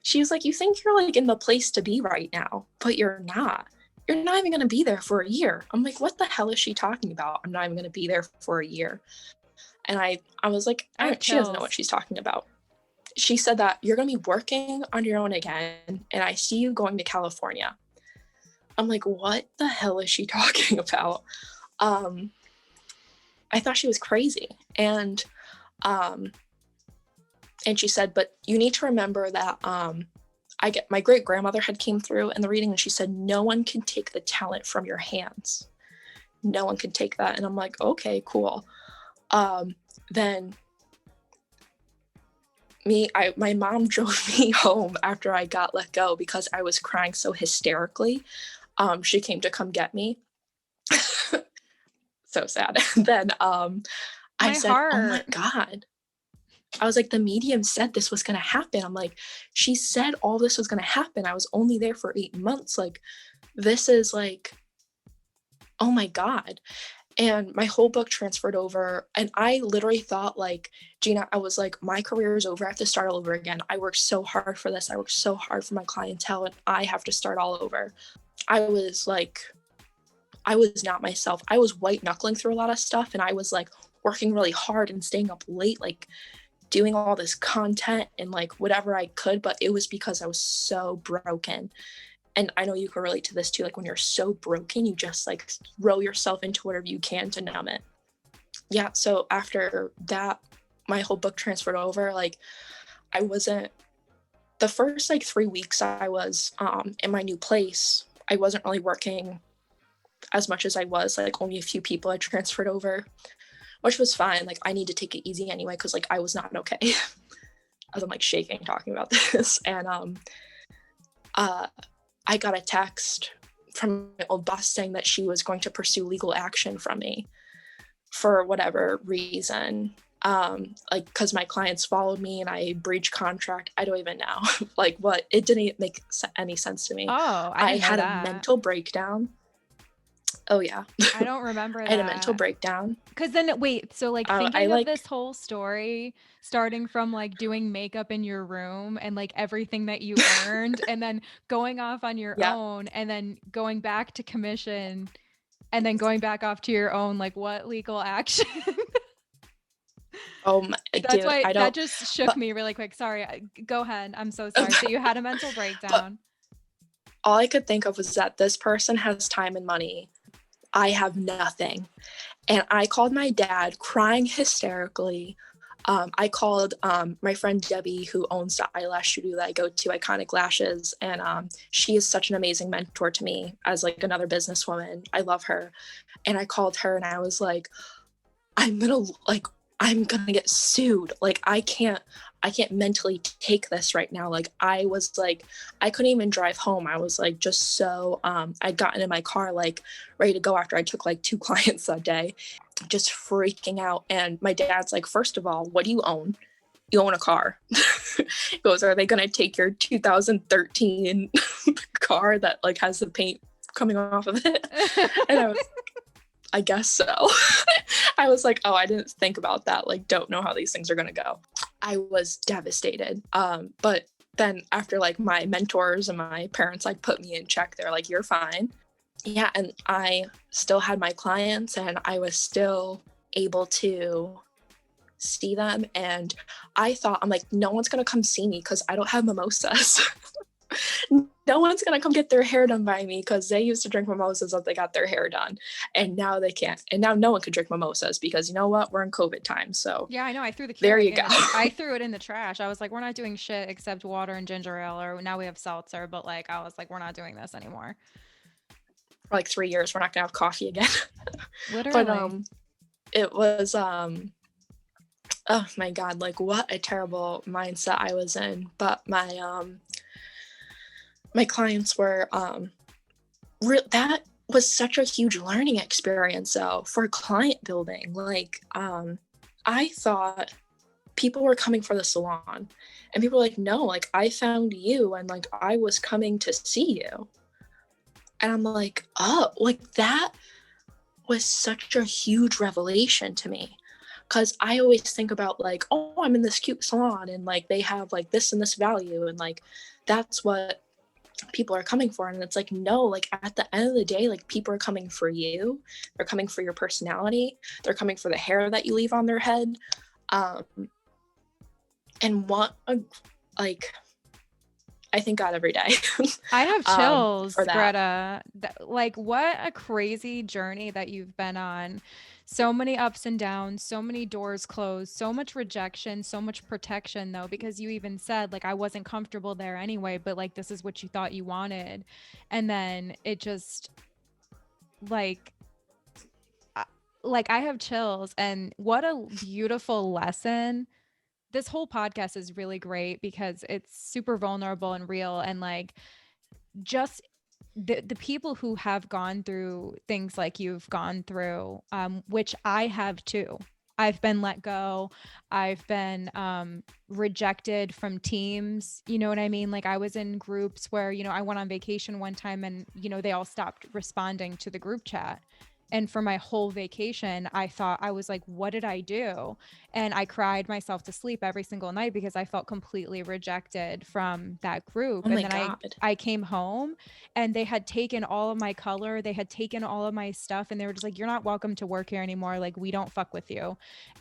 She was like, you think you're like in the place to be right now, but you're not. You're not even going to be there for a year. I'm like, what the hell is she talking about? I'm not even going to be there for a year. And I was like, she doesn't know what she's talking about. She said that you're going to be working on your own again. And I see you going to California. I'm like, what the hell is she talking about? I thought she was crazy. And she said, but you need to remember that my great grandmother had came through in the reading and she said, no one can take the talent from your hands. No one can take that. And I'm like, okay, cool. Then my mom drove me home after I got let go because I was crying so hysterically. She came to come get me. So sad. Then I said, oh my God. I was like, the medium said this was going to happen. I'm like, she said all this was going to happen. I was only there for 8 months. Like, this is like, oh my God. And my whole book transferred over. And I literally thought like, Gina, I was like, my career is over. I have to start all over again. I worked so hard for this. I worked so hard for my clientele and I have to start all over. I was not myself. I was white knuckling through a lot of stuff. And I was like working really hard and staying up late, like doing all this content and like whatever I could. But it was because I was so broken. And I know you can relate to this too. Like when you're so broken, you just like throw yourself into whatever you can to numb it. Yeah. So after that, my whole book transferred over. Like the first like 3 weeks I was in my new place, I wasn't really working as much as I was. Like only a few people had transferred over, which was fine. Like I need to take it easy anyway, because like I was not okay. As I'm like shaking talking about this. And I got a text from my old boss saying that she was going to pursue legal action from me for whatever reason. Like because my clients followed me and I breached contract. I don't even know. Like what? It didn't make any sense to me. Oh, I had a mental breakdown. Oh yeah. I don't remember that. I had a mental breakdown. Because then, wait, so like thinking of this whole story, starting from like doing makeup in your room and like everything that you earned and then going off on your own and then going back to commission and then going back off to your own, like what legal action? Oh my, that's dude, why that just shook me really quick. Sorry, go ahead. I'm so sorry. So you had a mental breakdown. All I could think of was that this person has time and money. I have nothing. And I called my dad crying hysterically. I called my friend Debbie, who owns the eyelash studio that I go to, Iconic Lashes. And she is such an amazing mentor to me as like another businesswoman. I love her. And I called her and I was like, I'm gonna get sued. Like I can't mentally take this right now. Like I was like, I couldn't even drive home. I was like, just so, I'd gotten in my car, like ready to go after I took like 2 clients that day, just freaking out. And my dad's like, first of all, what do you own? You own a car. He goes, are they going to take your 2013 car that like has the paint coming off of it? And I was I guess so. I was like, oh, I didn't think about that. Like, don't know how these things are going to go. I was devastated. But then after like my mentors and my parents like put me in check, they're like, you're fine. Yeah. And I still had my clients and I was still able to see them. And I thought, I'm like, no one's gonna come see me because I don't have mimosas. No one's gonna come get their hair done by me because they used to drink mimosas if they got their hair done, and now they can't. And now no one can drink mimosas because you know what? We're in COVID time. So Yeah, I know. I threw the there Keurig you go. I threw it in the trash. I was like, we're not doing shit except water and ginger ale, or now we have seltzer. But like, I was like, we're not doing this anymore. For like 3 years, we're not gonna have coffee again. Literally. But it was oh my God, like what a terrible mindset I was in. But my clients were that was such a huge learning experience though for client building. Like I thought people were coming for the salon, and people were like, no, like I found you and like I was coming to see you. And I'm like, oh, like that was such a huge revelation to me. Cause I always think about like, oh, I'm in this cute salon and like they have like this and this value, and like that's what people are coming for. And it's like, no, like at the end of the day, like people are coming for you. They're coming for your personality. They're coming for the hair that you leave on their head. And what like I thank God every day. I have chills, for that. Greta. Like, what a crazy journey that you've been on. So many ups and downs, so many doors closed, so much rejection, so much protection, though, because you even said, like, I wasn't comfortable there anyway, but like, this is what you thought you wanted. And then it just, like, I have chills. And what a beautiful lesson. This whole podcast is really great because it's super vulnerable and real, and like just the people who have gone through things like you've gone through, which I have too. I've been let go. I've been rejected from teams. You know what I mean? Like I was in groups where, you know, I went on vacation one time and, you know, they all stopped responding to the group chat. And for my whole vacation, I thought, I was like, what did I do? And I cried myself to sleep every single night because I felt completely rejected from that group. Oh And my then God. I came home and they had taken all of my color. They had taken all of my stuff and they were just like, you're not welcome to work here anymore. Like, we don't fuck with you.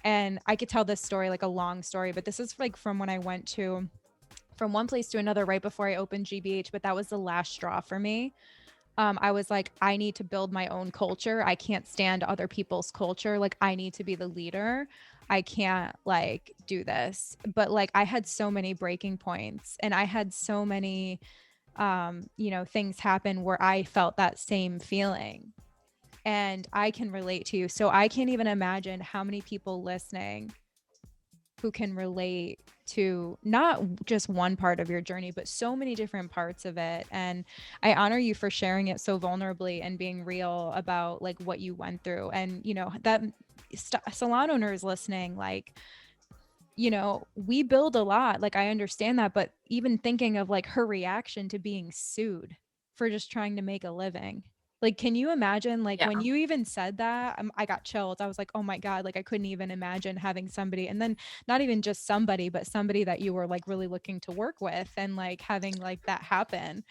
And I could tell this story, like a long story, but this is like from when I went to from one place to another right before I opened GBH, but that was the last straw for me. I was like, I need to build my own culture. I can't stand other people's culture. Like, I need to be the leader. I can't like do this. But like, I had so many breaking points and I had so many, you know, things happen where I felt that same feeling. And I can relate to you. So I can't even imagine how many people listening who can relate to not just one part of your journey, but so many different parts of it. And I honor you for sharing it so vulnerably and being real about like what you went through. And, you know, that salon owners listening, like, you know, we build a lot. Like, I understand that, but even thinking of like her reaction to being sued for just trying to make a living. Like, can you imagine, like, when you even said that, I got chills. I was like, oh my God, like, I couldn't even imagine having somebody, and then not even just somebody, but somebody that you were like really looking to work with and like having like that happen.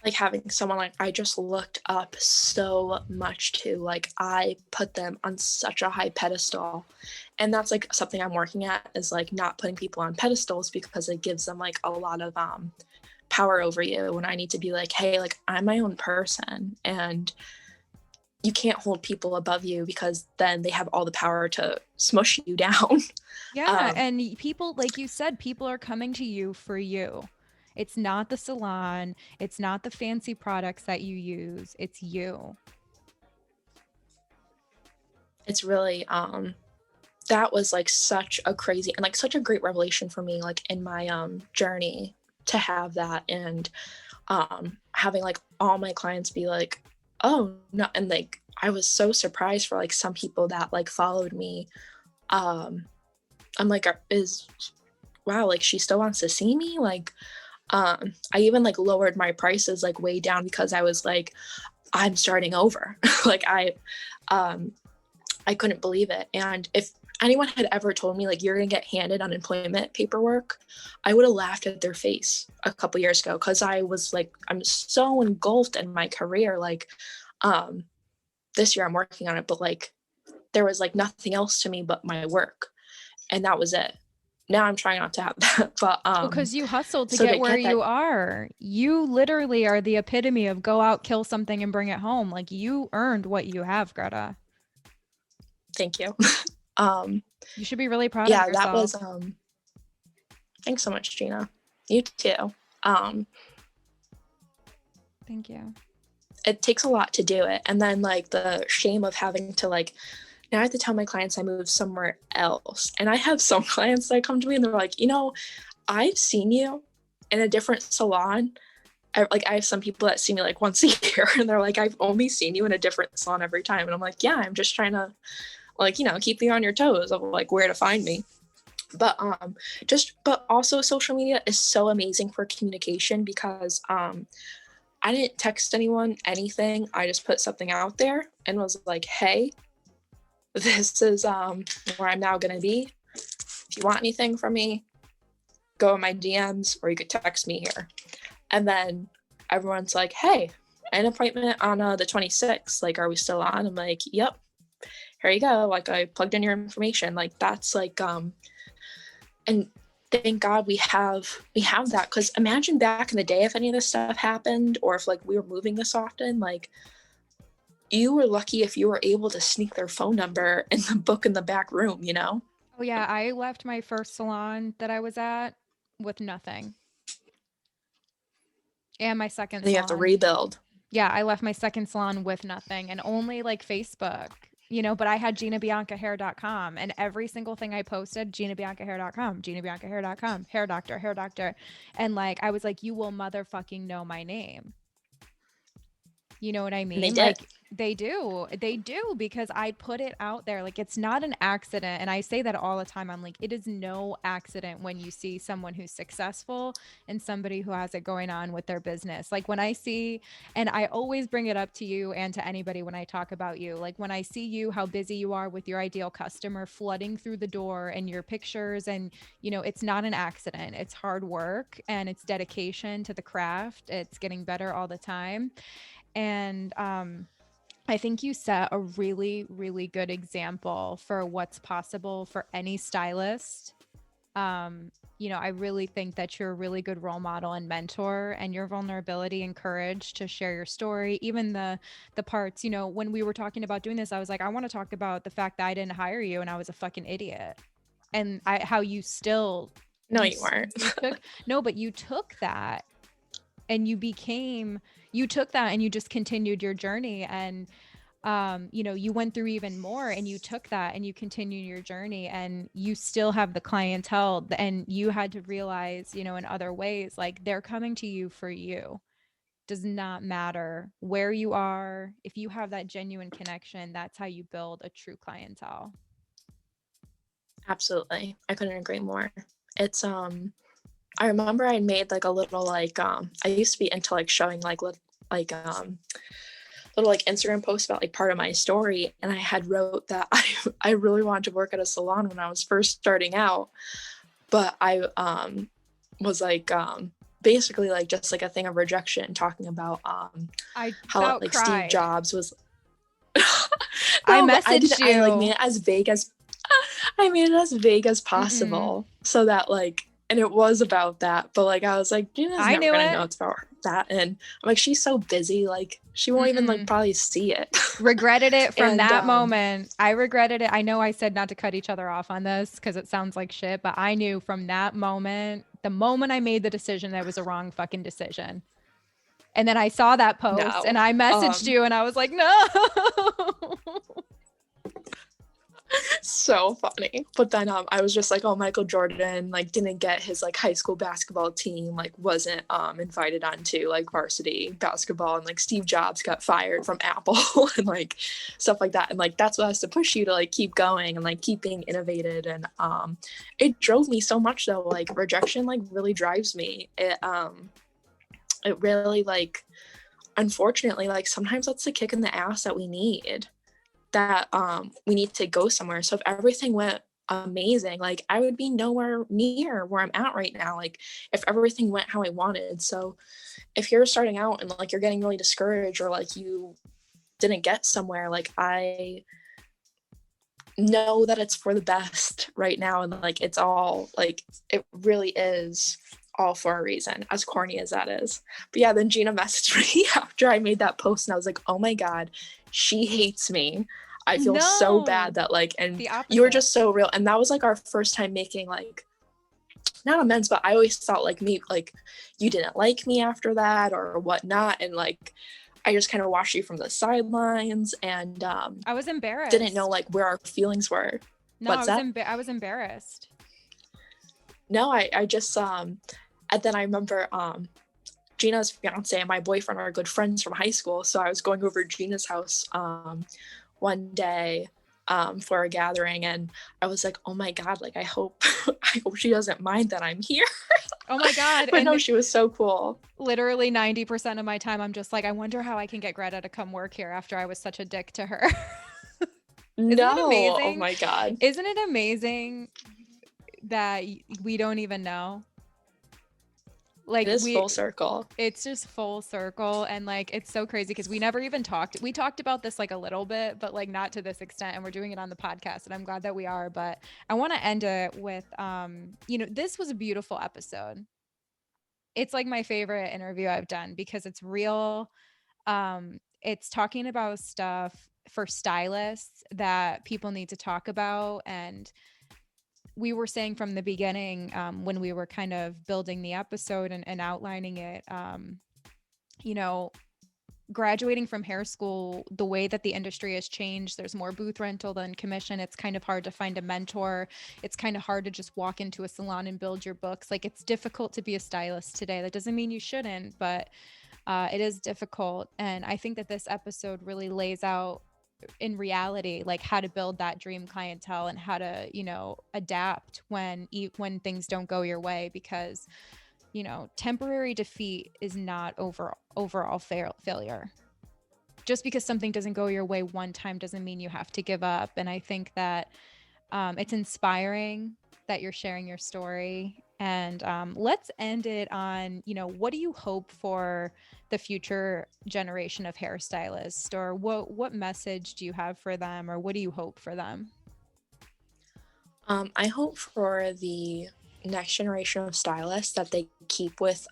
Like having someone like I just looked up so much to, like I put them on such a high pedestal. And that's like something I'm working at, is like not putting people on pedestals because it gives them like a lot of power over you. When I need to be like, hey, like I'm my own person and you can't hold people above you because then they have all the power to smush you down. Yeah. And people, like you said, people are coming to you for you. It's not the salon. It's not the fancy products that you use. It's you. It's really, that was like such a crazy and like such a great revelation for me, like in my journey to have that. And having like all my clients be like, oh no. And like, I was so surprised for like some people that like followed me. I'm like, wow, like she still wants to see me. Like, I even like lowered my prices like way down because I was like, I'm starting over. Like I couldn't believe it. And if anyone had ever told me like you're gonna get handed unemployment paperwork, I would have laughed at their face a couple years ago, because I was like, I'm so engulfed in my career. Like this year I'm working on it, but like there was like nothing else to me but my work, and that was it. Now I'm trying not to have that, but because you hustled to so get where you are. You literally are the epitome of go out, kill something, and bring it home. Like, you earned what you have, Greta. Thank you. You should be really proud of yourself. That was thanks so much, Gina. You too. Thank you. It takes a lot to do it, and then like the shame of having to like, now I have to tell my clients I moved somewhere else. And I have some clients that come to me and they're like, you know, I've seen you in a different salon. I have some people that see me like once a year, and they're like, I've only seen you in a different salon every time. And I'm like, yeah, I'm just trying to like, you know, keep you on your toes of like where to find me. But but also social media is so amazing for communication, because I didn't text anyone anything. I just put something out there and was like, hey, this is where I'm now going to be. If you want anything from me, go in my DMs, or you could text me here. And then everyone's like, hey, an appointment on the 26th. Like, are we still on? I'm like, yep, here you go. Like, I plugged in your information. Like, that's like, and thank God we have that. Because imagine back in the day if any of this stuff happened, or if like we were moving this often, like, you were lucky if you were able to sneak their phone number in the book in the back room, you know? Oh yeah, I left my first salon that I was at with nothing. And my second salon. You have to rebuild. Yeah, I left my second salon with nothing, and only like Facebook, you know, but I had GinaBiancaHair.com, and every single thing I posted, GinaBiancaHair.com, GinaBiancaHair.com, hair doctor, hair doctor. And like, I was like, you will motherfucking know my name. You know what I mean? They did. Like, they do, because I put it out there. Like, it's not an accident. And I say that all the time. I'm like, it is no accident when you see someone who's successful and somebody who has it going on with their business. Like, when I see, and I always bring it up to you and to anybody when I talk about you, like when I see you, how busy you are with your ideal customer flooding through the door and your pictures, and, you know, it's not an accident. It's hard work and it's dedication to the craft. It's getting better all the time. And I think you set a really, really good example for what's possible for any stylist. You know, I really think that you're a really good role model and mentor, and your vulnerability and courage to share your story, even the parts, you know, when we were talking about doing this, I was like, I want to talk about the fact that I didn't hire you and I was a fucking idiot. And how you still... No, you weren't. But you took that and you took that and you just continued your journey, and you know, you went through even more, and you took that and you continued your journey, and you still have the clientele, and you had to realize, you know, in other ways, like, they're coming to you for you. Does not matter where you are. If you have that genuine connection, that's how you build a true clientele. Absolutely. I couldn't agree more. It's I remember I made like a little like I used to be into like showing like little like Instagram posts about like part of my story, and I had wrote that I really wanted to work at a salon when I was first starting out, but I was like basically like just like a thing of rejection, talking about how like Steve Jobs was I messaged you. I like made it as vague as possible, so that like, and it was about that, but like I was like, Gina's never gonna know it's about that, and I'm like, she's so busy, like she won't even like probably see it. Regretted it from that moment. I regretted it. I know I said not to cut each other off on this because it sounds like shit, but I knew from that moment, the moment I made the decision, that was a wrong fucking decision. And then I saw that post and I messaged you and I was like, no. So funny. But then I was just like, oh, Michael Jordan like didn't get his like high school basketball team, like wasn't invited onto like varsity basketball, and like Steve Jobs got fired from Apple and like stuff like that, and like that's what has to push you to like keep going and like keep being innovative. And it drove me so much though. Like rejection like really drives me. It really like, unfortunately, like sometimes that's the kick in the ass that we need. That we need to go somewhere. So if everything went amazing, like I would be nowhere near where I'm at right now, like if everything went how I wanted. So if you're starting out and like you're getting really discouraged, or like you didn't get somewhere, like I know that it's for the best right now, and like it's all like it really is all for a reason, as corny as that is. But yeah, then Gina messaged me after I made that post, and I was like, oh my god, she hates me. I feel so bad that like, and you were just so real. And that was like our first time making like, not amends, but I always thought like me, like you didn't like me after that or whatnot, and like I just kind of watched you from the sidelines, and I was embarrassed. Didn't know like where our feelings were. No, I was embarrassed. No, I just and then I remember Gina's fiance and my boyfriend are good friends from high school, so I was going over to Gina's house one day for a gathering, and I was like, oh my god, like I hope she doesn't mind that I'm here. Oh my god. But no, she was so cool. Literally 90% of my time I'm just like, I wonder how I can get Greta to come work here after I was such a dick to her. Isn't it amazing? Oh my god. Isn't it amazing that we don't even know? Like, it is full circle. It's just full circle, and like it's so crazy because we never even talked. We talked about this like a little bit, but like not to this extent, and we're doing it on the podcast, and I'm glad that we are. But I want to end it with this was a beautiful episode. It's like my favorite interview I've done because it's real. It's talking about stuff for stylists that people need to talk about. And we were saying from the beginning, when we were kind of building the episode and outlining it, graduating from hair school, the way that the industry has changed, there's more booth rental than commission. It's kind of hard to find a mentor. It's kind of hard to just walk into a salon and build your books. Like, it's difficult to be a stylist today. That doesn't mean you shouldn't, but it is difficult. And I think that this episode really lays out in reality like how to build that dream clientele and how to adapt when things don't go your way, because temporary defeat is not overall failure. Just because something doesn't go your way one time doesn't mean you have to give up. And I think that it's inspiring that you're sharing your story. And let's end it on, what do you hope for the future generation of hairstylists, or what message do you have for them, or what do you hope for them? I hope for the next generation of stylists that they keep with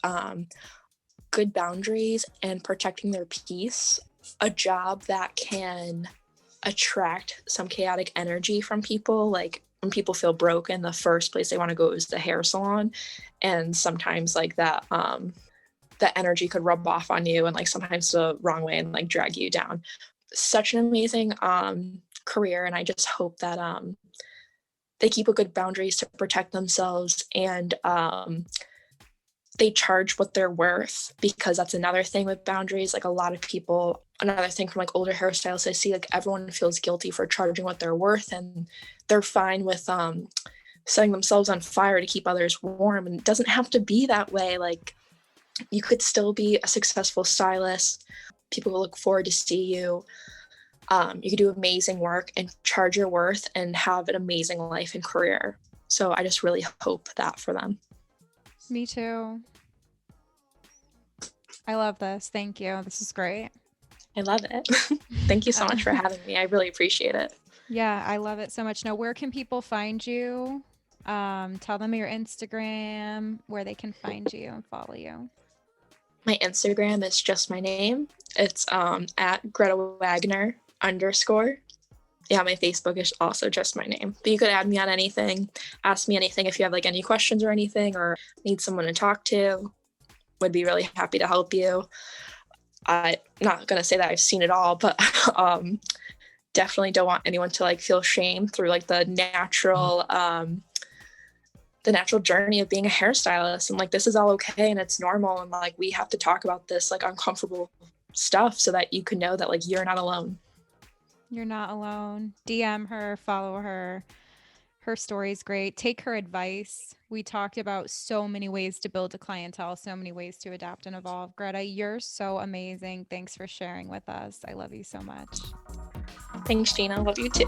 good boundaries and protecting their peace, a job that can attract some chaotic energy from people. Like, when people feel broken, the first place they want to go is the hair salon, and sometimes like that energy could rub off on you, and like sometimes the wrong way, and like drag you down. Such an amazing career, and I just hope that they keep a good boundaries to protect themselves, and they charge what they're worth, because that's another thing with boundaries. Like, a lot of people, another thing from like older hairstylists I see, like everyone feels guilty for charging what they're worth, and they're fine with setting themselves on fire to keep others warm. And it doesn't have to be that way. Like, you could still be a successful stylist. People will look forward to see you. You can do amazing work and charge your worth and have an amazing life and career. So I just really hope that for them. Me too. I love this. Thank you. This is great. I love it. Thank you so much for having me. I really appreciate it. Yeah, I love it so much. Now, where can people find you? Tell them your Instagram, where they can find you and follow you. My Instagram is just my name. It's at Greta Wagner _ Yeah, my Facebook is also just my name. But you could add me on anything, ask me anything if you have like any questions or anything, or need someone to talk to. Would be really happy to help you. I'm not gonna say that I've seen it all, but definitely don't want anyone to like feel shame through like the natural journey of being a hairstylist. And like, this is all okay and it's normal, and like, we have to talk about this like uncomfortable stuff so that you can know that like you're not alone. You're not alone. DM her, follow her. Her story's great. Take her advice. We talked about so many ways to build a clientele, so many ways to adapt and evolve. Greta, you're so amazing. Thanks for sharing with us. I love you so much. Thanks, Gina. Love you too.